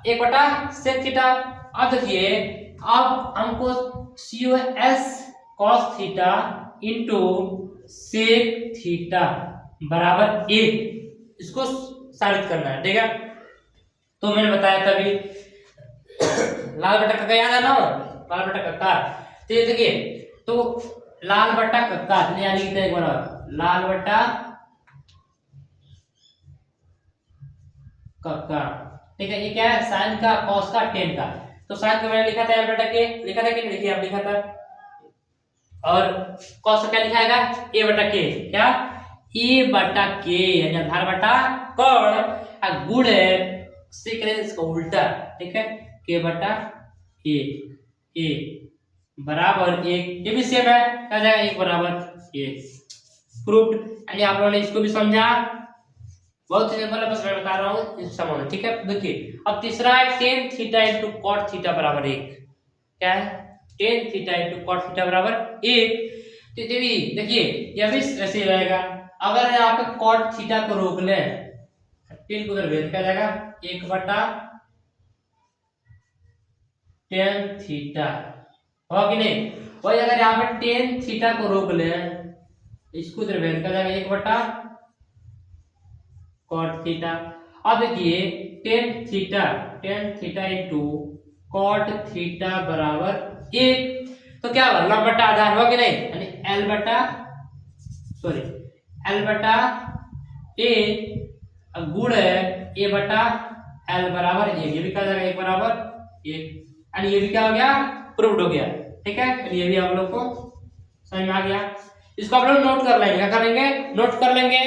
एक बटा sec थीटा। अब देखिए अब हमको cos theta into sec theta बराबर एक, इसको साबित करना है, ठीक है। तो मैंने बताया तभी लाल बटा कक्का याद है ना, लाल बटा कक्का। तो ये देखिए तो लाल बटा कक्का यानी कि एक बार लाल बटा कक्का, ठीक है। ये क्या है, साइन का, कॉस का, टेन का। तो साइन का मैंने लिखा था बटा के, लिखा था कि नहीं, देखिए आप लिखा था, और कॉस का क्या लिखाएगा, ए बटा के, क्या, ए बटा के यानी आधार बटा कोण, गुण सेक इसका उल्टा, ठीक है, के बटा ए बराबर एक, ये भी सेम है, क्या जाएगा, एक बराबर एक, प्रूव्ड। यानी आप लोगों ने इसको भी समझा, बहुत सिंपल है, बस मैं बता रहा हूँ समझ, ठीक है। देखिए अब तीसरा है tan theta into cot theta बराबर एक, क्या है, tan theta into cot theta बराबर एक। तो ये भी देखिए यह भी ऐसे ही रहेगा, अगर यहाँ पे कॉट थीटा को रोक लें, टेन को उधर भेद क्या जाएगा 1/tan थीटा, हो कि नहीं। वही अगर यहाँ पे टेन थीटा को रोक ले, इसको इधर भेद क्या जाएगा 1/cot थीटा। अब देखिए tan theta into cot theta बराबर 1, तो क्या होगा लंब बटा आधार, हो कि नहीं, यानी L बटा ए गुण A बटा L बराबर 1, ये भी क्या जाएगा 1 बराबर 1, एंड ये भी क्या हो गया प्रूव्ड हो गया। ठीक है, ये भी आप लोग को समझ में आ गया। इसको आप लोग नोट कर लेंगे, क्या करेंगे नोट कर लेंगे।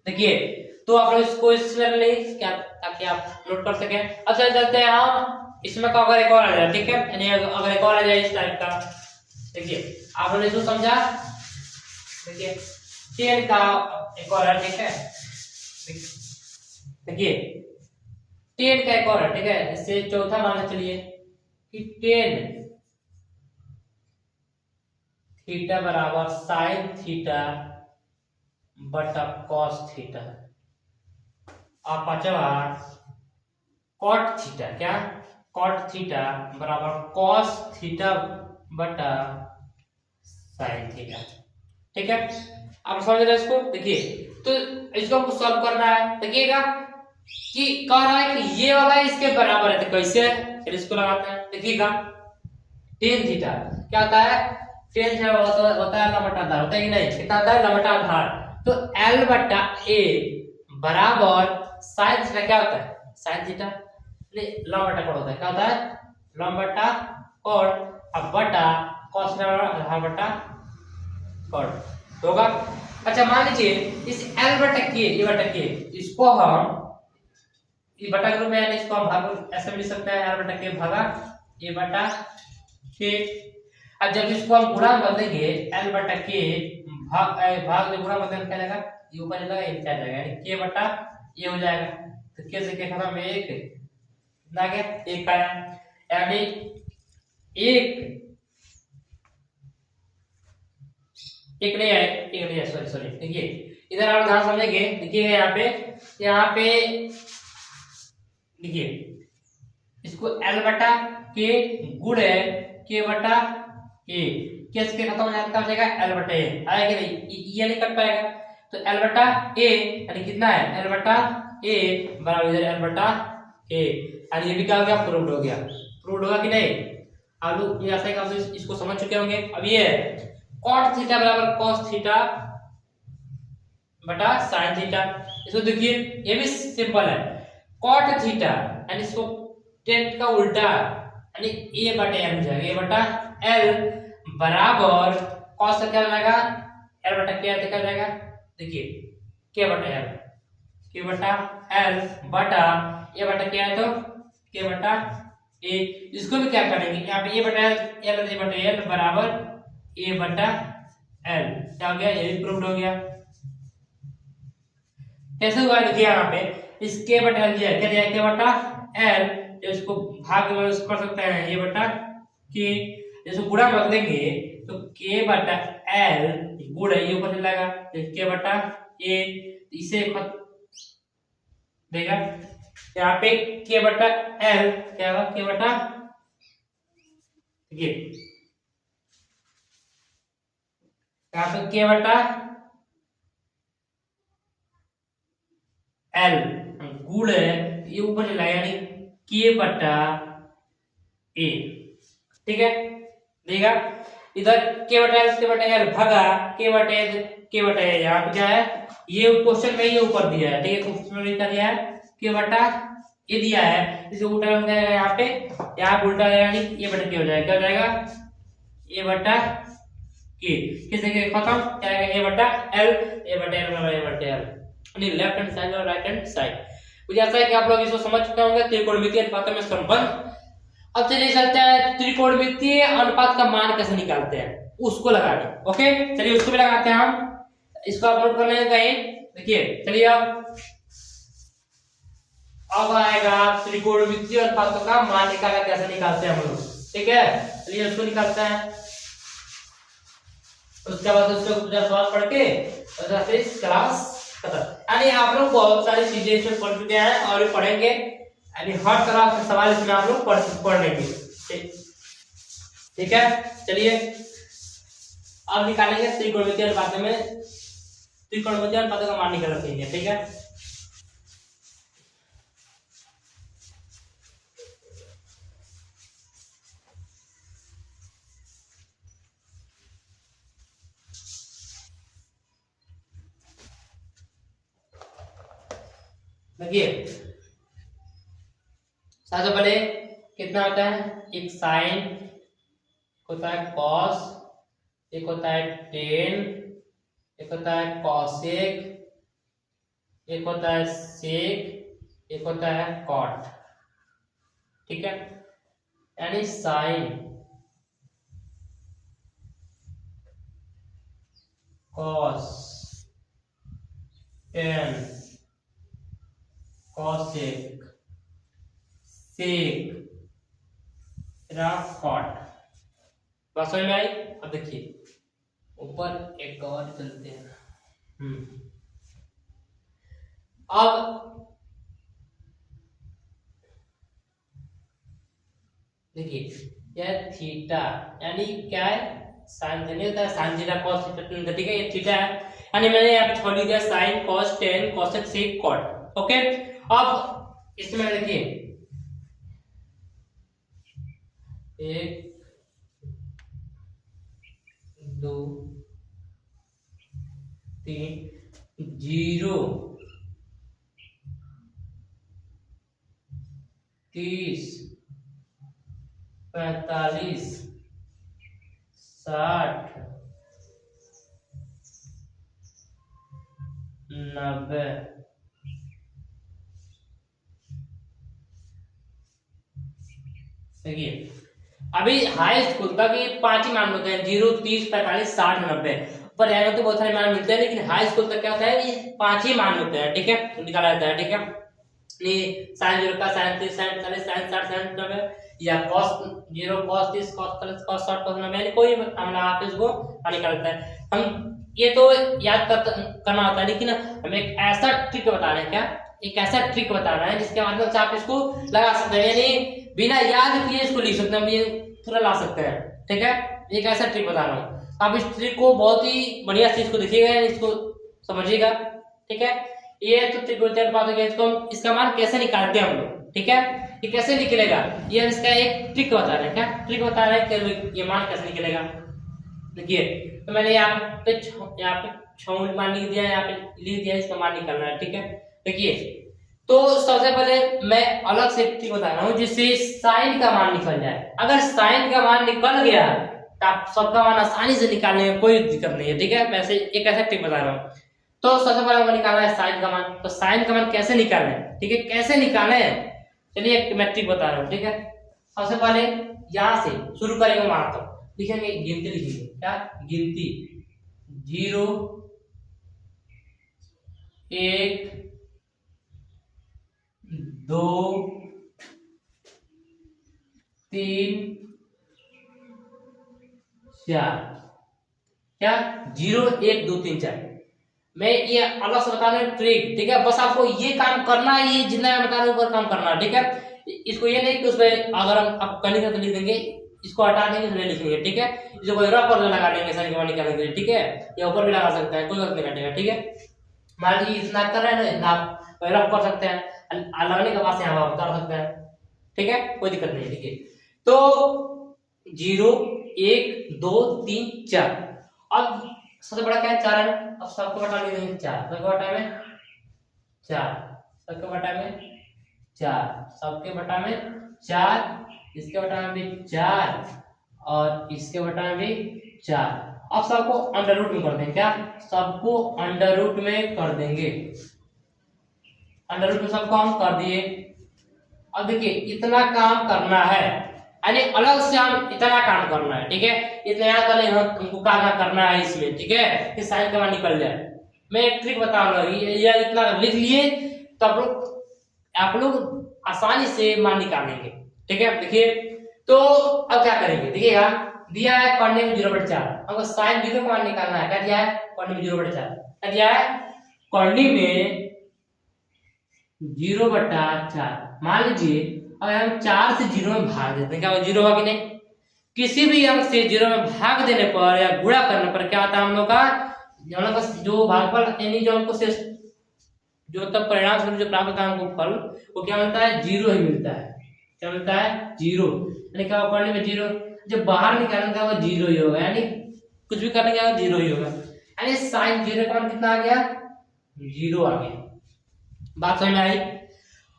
देखिए तो आप लोग इसको इसमें ले क्या, ताकि आप नोट कर सकें। अब चलते हैं हम इसमें का, अगर एक और आ जाए, ठीक है, यानी अगर एक और आ जाए इस टाइप का। देखिए आप लोगों ने इसको समझा, देखिए टेन का एक और है, ठीक है, देखिए टेन का एक और है, ठीक है। इससे चौथा मान चलिए कि टेन थीटा बराबर साइन थीटा बटा कॉस थीटा, और पांचवा कॉट थीटा, क्या कॉट थीटा बराबर कॉस थीटा बटा साइन थीटा। ठीक है, आप समझ रहे हैं इसको। देखिए तो इसको हमको सॉल्व करना है। देखिएगा कि कह रहा है कि ये वाला इसके बराबर है, तो कैसे है, फिर इसको लगाते हैं। देखिएगा टेन थीटा क्या होता है, टेन थीटा होता है लंब बटा आधार, होता है कि नहीं, कितना होता है लंब बटा आधार। तो L बटा ए बराबर साइन थीटा, क्या होता है साइन थीटा, लंब बटा कोण होता है, क्या होता है लंब बटा कोण, अब बटा cos आधार बटा कोण होगा। अच्छा मान लीजिए इस L बटा के, ये बटा के, इसको हम ये बटा के रूप में, यानी इसको हम भाग ऐसे भी लिख सकते हैं, L बटा के भागा ये बटा के। अब जब इसको हम गुणा बदलेंगे L बटा के भाग में गुणा बदलने क्या जाएगा, ये ऊपर जाएगा ये नीचे आ जाएगा, यानी के बटा ये हो जाएगा। तो के से के खत्म, एक कितना गया एक आया, यानी एक नहीं है, सॉरी देखिए इधर आप ध्यान समझेंगे। देखिए यहाँ पे देखिए इसको L बटा के गुण है के बटा ए, केस के खत्म हो जाएगा L बटा ए, आएगा नहीं, ये नहीं कर पाएगा। तो L बटा ए यानी कितना है L बटा ए बराबर इधर L बटा ए, और ये भी क्या हो गया प्रूव्ड हो गया। प्रूव्ड होगा कि नहीं, आप लोग ये ऐसा आप इसको समझ चुके होंगे। अब ये cot थीटा बराबर cos थीटा बटा sin थीटा, इसको देखिए ये भी सिंपल है। cot थीटा यानी इसको tan का उल्टा यानी a बटा l हो जाएगा, a बटा l बराबर cos का क्या बनेगा l बटा k क्या जाएगा, देखिए k बटा l बटा a बटा क्या है तो k बटा a। इसको भी क्या करेंगे, यहाँ पे a बटा l बराबर a बटा l, क्या हो गया, ये भी प्रूव्ड हो गया। कैसे हुआ देखिए यहाँ पे इस k बटा l दिया, क्या दिया k बटा l, इसको भाग में कर सकते हैं ये बटा k, इसको गुणा कर देंगे तो k बटा l गुणा ये ऊपर चलेगा k बटा a, इसे देगा यहाँ पे k बटा l क्या होगा k बटा, देखिए यहाँ पे k बटा l गुण ये ऊपर चला यानी k बटा a। ठीक है, देगा इधर k बटा l भागा k बटा a, यहाँ पे क्या है ये क्वेश्चन में ये ऊपर दिया है, ठीक है, क्वेश्चन में क्या दिया है k बटा a दिया है, इसे उल्टा हो जाएगा यहाँ पे, यहाँ उल्टा यानी a बटा k हो जाएगा, क्या हो जाएगा a बटा k, किसे के खत्म क्या आएगा a बटा l यानी लेफ्ट हैंड साइड और राइट हैंड साइड। मुझे आशा है कि आप लोग इसको समझ चुके होंगे त्रिकोणमितीय अनुपातों में संबंध। अब चलिए चलते हैं त्रिकोणमितीय अनुपात का मान कैसे निकालते हैं उसको लगाने। ओके चलिए उसको भी लगाते हैं हम, इसको आप नोट कर लेंगे कहीं। देखिए चलिए अब आएगा त्रिकोणमितीय अनुपातों का मान निकालना कैसे निकालते हैं हम लोग। ठीक है चलिए उसको निकालते हैं, उसके बाद उसको सवाल पढ़ के क्लास यानी आप लोग बहुत सारी चीजें इसमें पढ़ चुके हैं और भी पढ़ेंगे, यानी हर तरह के सवाल इसमें आप लोग पढ़ लेंगे। ठीक है, चलिए अब निकालेंगे त्रिकोणमितीय अनुपातों में, त्रिकोणमितीय अनुपातों का मान निकाल रखेंगे। ठीक है, देखिए सबसे पहले कितना होता है, एक साइन, होता है कॉस, एक होता है टेन, एक होता है कॉसेक, एक होता है सेक, एक होता है कॉट। ठीक है, यानी sign, cos, tan, cosec, sec, cot. बात समझ में आई? अब देखिए ऊपर एक और चलते हैं। अब देखिए यह थीटा यानी क्या है, साइन होता है, साइन थीटा कॉस थीटा। ठीक है, ये थीटा है, यानी मैंने यहाँ पे छोड़ दिया sine cos tan cosec sec cot. Okay, अब इसमें देखिए 1 2 3 0 30 45 60 90। देखिए अभी हाई स्कूल तक ये 5 ही मान होते हैं, 0 30 45 60 90। पर यहाँ तो बहुत सारे मान मिलते हैं, लेकिन हाई स्कूल तक क्या होता है, ये 5 ही मान होते हैं। ठीक है, तो निकाला जाता है। ठीक है, ये साइन 0 का साइन 30 साइन 40 साइन 60 साइन 90, या cos 0 cos 30 cos 40 cos 60 cos 90, यानी कोई मामला आप इसको निकालता है। हम ये तो याद करना होता है, लेकिन हमें एक ऐसा ट्रिक बता रहे हैं, क्या एक ऐसा ट्रिक बता रहा है जिसके माध्यम से आप इसको लगा सकते हैं, यानी बिना याद किए इसको लिख सकते हैं, ये पूरा ला सकते हैं। ठीक है, एक ऐसा ट्रिक बता रहा हूँ, आप इस ट्रिक को बहुत ही बढ़िया से इसको देखिएगा, इसको समझिएगा। ठीक है, ये तो त्रिकोणमितीय अनुपात हो गया, इसको इसका मान कैसे निकालते हैं हम लोग। ठीक है, ये कैसे निकलेगा, ये इसका एक ट्रिक बता रहे हैं। क्या ट्रिक बता रहे हैं कि ये मान कैसे निकलेगा। देखिए तो मैंने यहाँ पे 6 मान लिख दिया, यहाँ पे लिख दिया, इसका मान निकालना है। ठीक है, देखिए तो सबसे पहले मैं अलग से ट्रिक बता रहा हूँ जिससे साइन का मान निकल जाए। अगर साइन का मान निकल गया तो आप सबका मान आसानी से निकालने में कोई दिक्कत नहीं है। ठीक है, मैं एक ऐसा ट्रिक बता रहा हूँ। तो सबसे पहले हमको निकालना है साइन का मान। तो साइन का मान कैसे निकालें, ठीक है, कैसे निकालें, चलिए मैं ट्रिक बता रहा हूँ। ठीक है, सबसे पहले यहाँ से शुरू करेंगे, वहां तक लिखेंगे, गिनती लिखेंगे, क्या गिनती 0 1 2 3 4, क्या 0 1 2 3 4। मैं ये अलग से बता रहा हूँ ट्रिक। ठीक है, बस आपको ये काम करना है, ये जितना मैं बता रहा हूँ ऊपर काम करना है। ठीक है, इसको ये नहीं कि उसमें अगर हम आप करने का तो लिख देंगे, इसको हटा देंगे तो नहीं लिखेंगे। ठीक है, इसको कोई रफ पर लगा देंगे साइन का मान निकालने के लिए। ठीक है, या ऊपर भी लगा सकते हैं, कोई बात नहीं काटेगा। ठीक है, मान लीजिए इतना कर रहे हैं ना, आप रफ कर सकते हैं, लगने के बाद से यहाँ उतार सकते हैं। ठीक है, कोई दिक्कत नहीं है। ठीक है, तो 0 1 2 3 4, अब सबसे बड़ा क्या है 4 है, अब सबको बटा देंगे 4, सबके बटा में 4, सबके बटा में 4, सबके बटा में 4, इसके बटा में भी 4 और इसके बटा में भी 4। अब सबको अंडर रूट में कर देंगे, क्या सबको अंडर रूट में कर देंगे, अंडर रूट में सबको हम कर दिए। अब देखिए इतना काम करना है, यानी अलग से हम इतना काम करना है। ठीक है, इतना याद कर लेंगे हमको क्या करना है इसमें। ठीक है, कि साइन का मान निकल जाए। मैं एक ट्रिक बता रहा हूँ, ये इतना लिख लिए तो आप लोग आसानी से मान निकाल लेंगे। ठीक है, देखिए तो अब क्या करेंगे, देखिएगा दिया है कॉर्डिनेट में 0/4, हमको साइन 0 का मान निकालना है। क्या दिया है, कॉर्डिनेट में 0/4 क्या दिया है, करनी में 0/4। मान लीजिए अगर हम 4 से 0 में भाग देते हैं, क्या वो 0 होगा कि नहीं? किसी भी अंक से 0 में भाग देने पर या गुणा करने पर क्या होता है हम लोग का जो भागफल यानी जो हमको शेष जो तब परिणाम स्वरूप जो प्राप्त होता है हमको फल वो क्या मिलता है? 0 ही मिलता है। क्या मिलता है? 0। यानी क्या करने में 0, जब बाहर निकालने का वो 0 ही होगा, यानी कुछ भी करने का 0 ही होगा, यानी sin 0 का मान कितना आ गया? 0 आ गया। बात समझ में आई?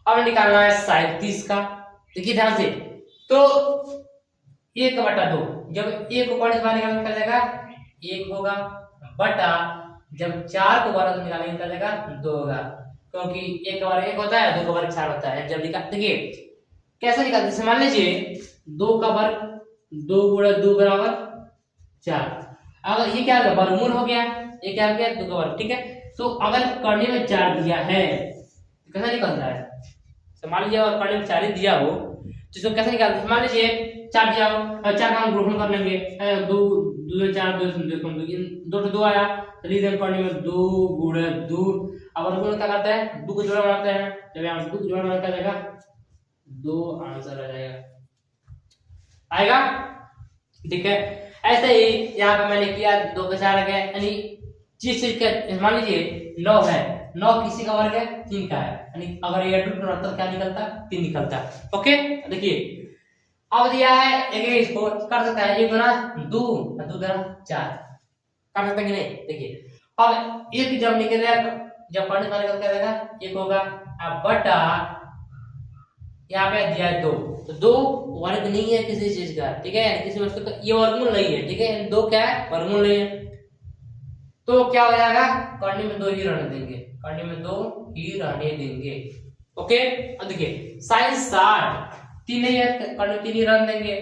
अब निकालना है sin 30 का। देखिए ध्यान से, तो 1/2 जब 1 को बाहर निकालने का जाएगा 1 होगा, बटा जब 4 को बाहर निकालने का जाएगा 2 होगा, क्योंकि 1 का बार 1 होता है, 2 का बार 4 होता है। जब निकाल देखिए कैसे निकालते हैं, मान लीजिए 2 का वर्ग 2 गुणा 2 बराबर 4। अगर ये क्या हो गया? वर्गमूल हो गया, ये क्या हो गया? 2 का वर्ग। ठीक है, तो अगर करने में 4 दिया है तो कैसा निकलता है? तो मान लीजिए अगर करने में 4 ही दिया हो तो इसको कैसे निकालते हैं? मान लीजिए 4 दिया हो, 4 का हम ग्रुपन कर लेंगे, 2 2 4 2 2 2 आया, तो लिख देंगे करने में 2 गुणा 2। अब वर्गमूल क्या करता है? 2 को जोड़ा बनाते हैं, जब यहाँ 2 को जोड़ा बनाता जाएगा 2 आंसर आ जाएगा, आएगा। ठीक है, ऐसे ही यहाँ पे मैंने किया 2 के 4 आ गया, यानी जिस चीज का मान लीजिए 9 है, 9 किसी का वर्ग है? 3 का है, यानी अगर ये रूट बनाता क्या निकलता? 3 निकलता। ओके, देखिए अब दिया है एक इसको कर सकता है 1 गुना 2 और 2 गुना 4 कर सकते हैं कि नहीं? देखिए अब एक जब निकलेगा, जब पढ़ने वाले का क्या रहेगा? 1 होगा, अब बटा यहाँ पे दिया है 2, तो 2 वर्ग नहीं है किसी चीज का, ठीक है, किसी वस्तु का ये वर्गमूल नहीं है, ठीक है, 2 क्या है? वर्गमूल नहीं है। तो क्या हो जाएगा? करने में 2 ही रहने देंगे, करने में 2 ही रहने देंगे। ओके, अब देखिए sin 60 3 नहीं है, करने में 3 ही रहने देंगे,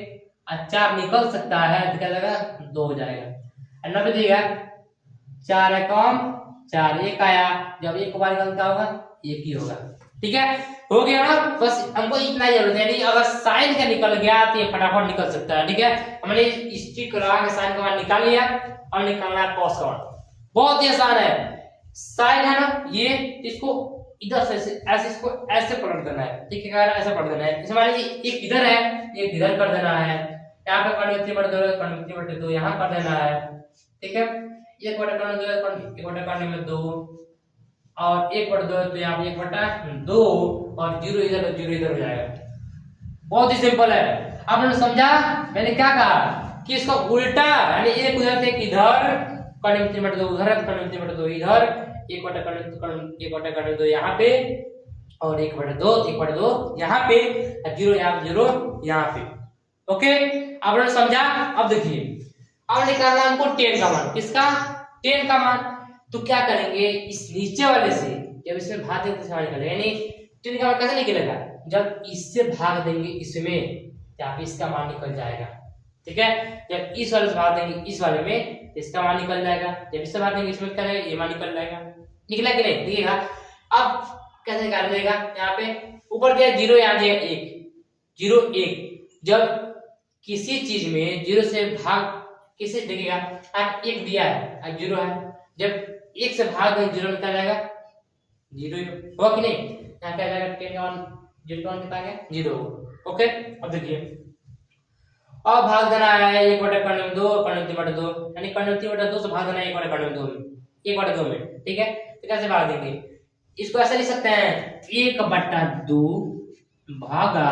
और 4 निकल सकता है तो क्या जाएगा? 2 हो जाएगा। 90 देगा 4 है कम 4 1 आया, जब 1 को बाहर निकालता होगा 1 ही होगा। ठीक है, हो गया ना? बस हमको इतना ही जरूरत है, नहीं अगर साइन का निकल गया तो ये फटाफट निकल सकता है। ठीक है, हमने स्टिक लगा के साइन का मान निकाल लिया, और निकालना है कॉस का मान। बहुत ही आसान है, साइन है ना ये, इसको इधर से ऐसे इसको ऐसे पलट देना है। ठीक है, ऐसे पलट देना है। जैसे मान लीजिए एक इधर है, एक इधर कर देना है, यहाँ पे कर्ण 3/2 यहाँ कर देना है। ठीक है, 1/2 में 2 और 1/2 तो यहाँ पे 1/2 और 0 इधर हो जाएगा। बहुत ही सिंपल है। आपने समझा मैंने क्या कहा कि इसको उल्टा, यानी एक उधर से इधर कर्ण 3/2 उधर, कर्ण 3/2 इधर, 1/2 यहाँ पे और 1/2 यहाँ पे, 0 यहाँ पे। ओके, आपने समझा? अब देखिए अब निकालना हमको 10 का मान। किसका? 10 का मान। तो क्या करेंगे, इस नीचे वाले से जब इसमें भाग देंगे तो निकलेगा, यानी 10 का मान कैसे निकलेगा? जब इससे भाग देंगे इसमें तो आप इसका मान निकल जाएगा। ठीक है, जब इस वाले से भाग देंगे इस वाले में तो इसका मान निकल जाएगा, जब इससे भाग देंगे इसमें क्या जाएगा? ये मान निकल जाएगा। निकला कि नहीं? देखिएगा अब कैसे निकाल देगा। यहाँ पे ऊपर दिया 0, यहाँ दिया 1, 0 1। जब किसी चीज में 0 से भाग किसे देखिएगा, आप 1 दिया है, अब 0 है, जब 1 से भाग देंगे 0 निकल जाएगा, 0 होगा कि नहीं? यहाँ क्या जाएगा? 10 का मान 0 का मान कितना आ गया? 0। ओके, अब देखिए अब भाग देना है 1/2 कर्ण 3/2, यानी कर्ण 3/2 से भाग देना है 1/2 में। ठीक है, तो कैसे भाग देंगे? इसको ऐसे लिख सकते हैं 1/2 भागा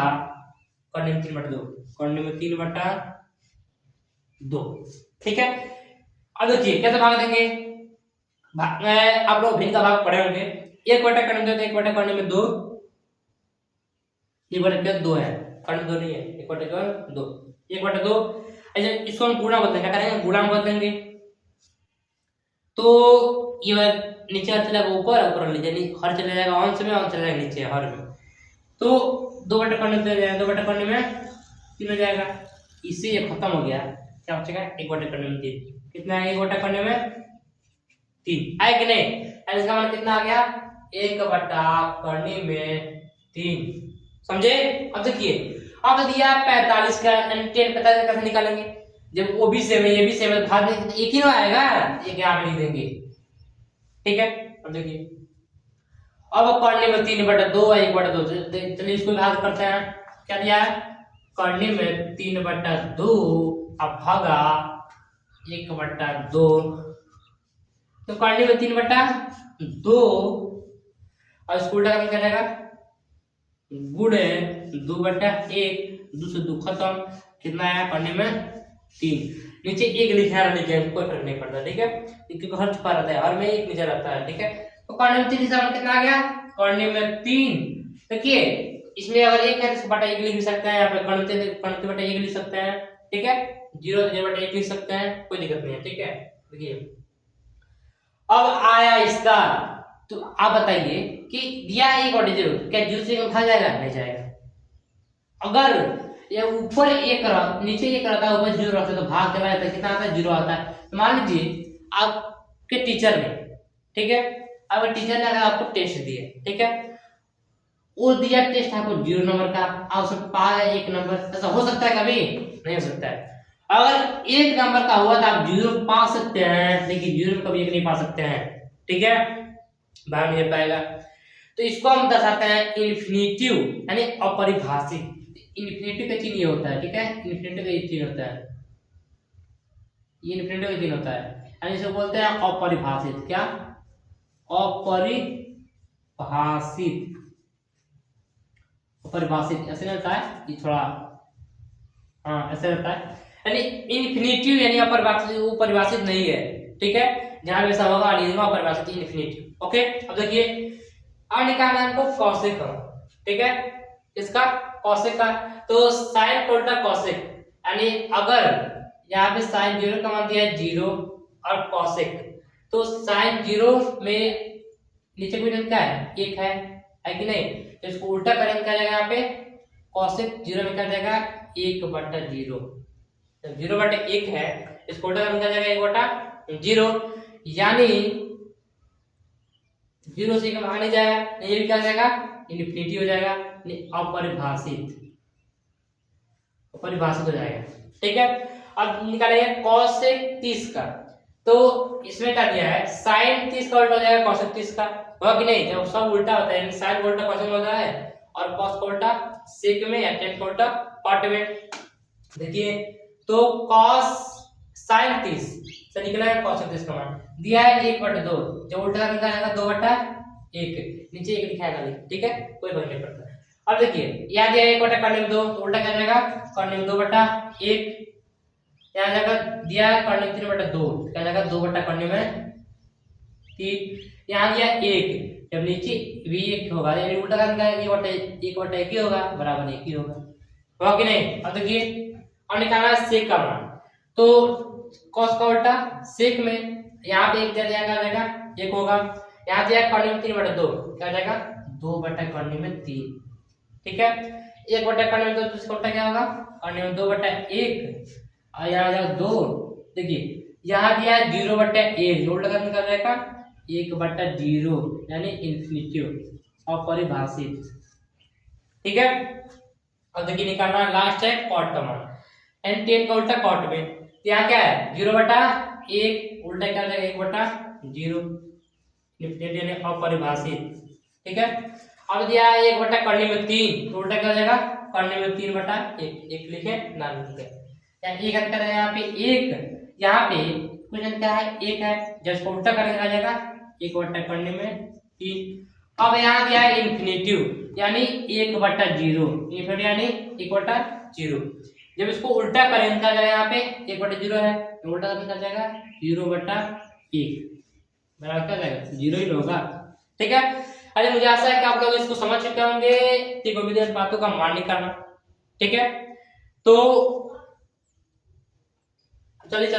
कर्ण 3/2, कर्ण में 3/2। ठीक है, अब देखिए कैसे भाग देंगे। आप लोग भिन्न का भाग पढ़े होंगे, 1/2 तो 1/2 1/2 है, कर्ण 2 नहीं है, 1/2 ऐसे इसको हम गुणा बदलेंगे, क्या करेंगे? गुणा बदलेंगे, तो ये नीचे हर चलेगा ऊपर, ऊपर नीचे, हर चले जाएगा अंश में, अंश चले जाएगा नीचे हर में, तो 2/2 में 3 हो जाएगा। इससे ये खत्म हो गया, क्या बचेगा? 1/2 में 3। कितना है? 1/2 में 3 आया कि नहीं? इसका मान कितना आ गया? 1/2 में 3। समझे? अब देखिए अब दिया 45 का, 10 45 कैसे निकालेंगे? जब वो भी सेम है ये भी सेम है, भाग में एक ही ना आएगा, एक यहाँ पे लिख देंगे। ठीक है, अब देखिए, अब करने में 3/2 और 1/2, चलिए इसको भाग करते हैं। क्या दिया है, करने में 3/2 अब भागा 1/2, तो करने में 3/2 और इसको उल्टा करके क्या जाएगा, गुणे 2/1, 2 से 2 खत्म, कितना आया करने में 3, नीचे 1 लिखा रहने कोई फर्क नहीं पड़ता, ठीक है, क्योंकि हर छुपा रहता है, हर में 1 नीचे रहता है, ठीक है। तो करने में 3 हिसाब कितना आ गया, करने में 3, देखिए इसमें अगर 1 है तो इसको बटा 1 लिख सकते हैं, यहाँ पे करने बटा 1 लिख सकते हैं, ठीक है, 0/1 लिख सकते हैं, कोई दिक्कत नहीं है, ठीक है। देखिए अब आया इसका, तो आप बताइए कि दिया 1/0, क्या 0 से भाग जाएगा, नहीं जाएगा। अगर ये ऊपर 1 रहा, नीचे 1 रहता है, ऊपर 0 रहता है, तो भाग चला जाता है, कितना आता है, 0 आता है। तो मान लीजिए आपके टीचर ने, ठीक है, अब टीचर ने अगर आपको टेस्ट दिया, ठीक है, वो दिया टेस्ट आपको 0 नंबर का, आप उसमें पाया 1 नंबर, ऐसा हो सकता है कभी, नहीं हो सकता है। अगर 1 नंबर का हुआ तो आप 0 पा सकते हैं, लेकिन 0 में कभी 1 नहीं पा सकते हैं, ठीक है, बाहर नहीं पाएगा। तो इसको हम दर्शाते हैं इन्फिनिटिव, यानी अपरिभाषित। इन्फिनिटिव का चिन्ह ये होता है, ठीक है, इन्फिनिटिव का ये चिन्ह होता है, ये इन्फिनिटिव का चिन्ह होता है, यानी इसे बोलते हैं अपरिभाषित। क्या, अपरिभाषित, अपरिभाषित ऐसे रहता है, ये थोड़ा हाँ ऐसे रहता है, यानी इन्फिनिटिव यानी अपरिभाषित, वो परिभाषित नहीं है, ठीक है, जहां वैसा होगा अपरिभाषित इन्फिनिटिव। ओके, अब देखिए अब निकालना है हमको कॉसेक का, ठीक है, इसका कॉसेक का, तो साइन उल्टा कॉसेक, यानी अगर यहाँ पे साइन 0 का मान दिया है 0 और कॉसेक, तो साइन 0 में नीचे कोई क्या है, 1 है कि नहीं, तो इसको उल्टा करेंगे क्या जाएगा, यहाँ पे कॉसेक 0 में क्या जाएगा, 1/0, जब 0/1 है, इसको उल्टा करेंगे क्या जाएगा, 1/0, यानी 0 से भाग नहीं जाएगा, ये भी क्या जाएगा, इन्फिनिटी हो जाएगा, अपरिभाषित, अपरिभाषित हो जाएगा, ठीक है। अब निकालेंगे कॉसेक 30 का, तो इसमें क्या दिया है, साइन 30 का उल्टा हो जाएगा कॉसेक 30 का, होगा कि नहीं, जब सब उल्टा होता है, साइन का उल्टा कॉसेक होता है, और कॉस का उल्टा सेक में, या टेन का उल्टा कॉट में। देखिए तो कॉस साइन 30 से निकला है कॉसेक 30 का मान दिया है 1/2, जब उल्टा निकला जाएगा 2/1, नीचे 1 लिखा है, ठीक है, कोई फर्क नहीं पड़ता। अब देखिए यहाँ दिया 1/2, तो उल्टा क्या जाएगा, करने में 2/1, यहाँ जाएगा दिया है करने में 3/2, क्या जाएगा 2/करने में 3, यहाँ दिया 1, जब नीचे भी 1 होगा, यानी उल्टा करने का 1/1 ही होगा, बराबर 1 ही होगा, होगा कि नहीं। अब देखिए और निकालना है सेक का मान, तो कॉस का उल्टा सेक में, यहाँ पे 1 दिया जाएगा 1 होगा, यहाँ दिया करने में 3/2, क्या जाएगा 2/करने में 3, ठीक है, 1/करने में 2, इसका उल्टा क्या होगा, करने में 2/1, और यहाँ जाएगा 2, देखिए यहाँ दिया है 0/1, उल्टा करने का जाएगा 1/0, यानी इन्फिनिटिव, अपरिभाषित, ठीक है। अब देखिए निकालना लास्ट है कॉट का मान, एन 10 का उल्टा कॉट में, तो यहाँ क्या है 0/1, उल्टा क्या जाएगा 1/0, इन्फिनिटी यानी अपरिभाषित, ठीक है। अब दिया है 1 करने में 3, तो उल्टा क्या जाएगा, करने में 3/1, 1 लिखे ना लिखे, एक अंतर है यहाँ पे 1, यहाँ पे कुछ क्या है 1 है, जब इसको उल्टा करेंगे आ जाएगा 1/करने में 3। अब यहाँ दिया है इन्फिनिटिव यानी 1/0, इन्फिनिटी यानी 1/0, जब इसको उल्टा करेंगे क्या जाएगा, यहाँ पे 1/0 है, तो उल्टा करने का जाएगा 0/1, बराबर क्या जाएगा 0 ही होगा, ठीक है। अरे मुझे आशा है कि आप लोग इसको समझ चुके होंगे, त्रिकोणमितीय बातों का मान निकालना, ठीक है। तो चलिए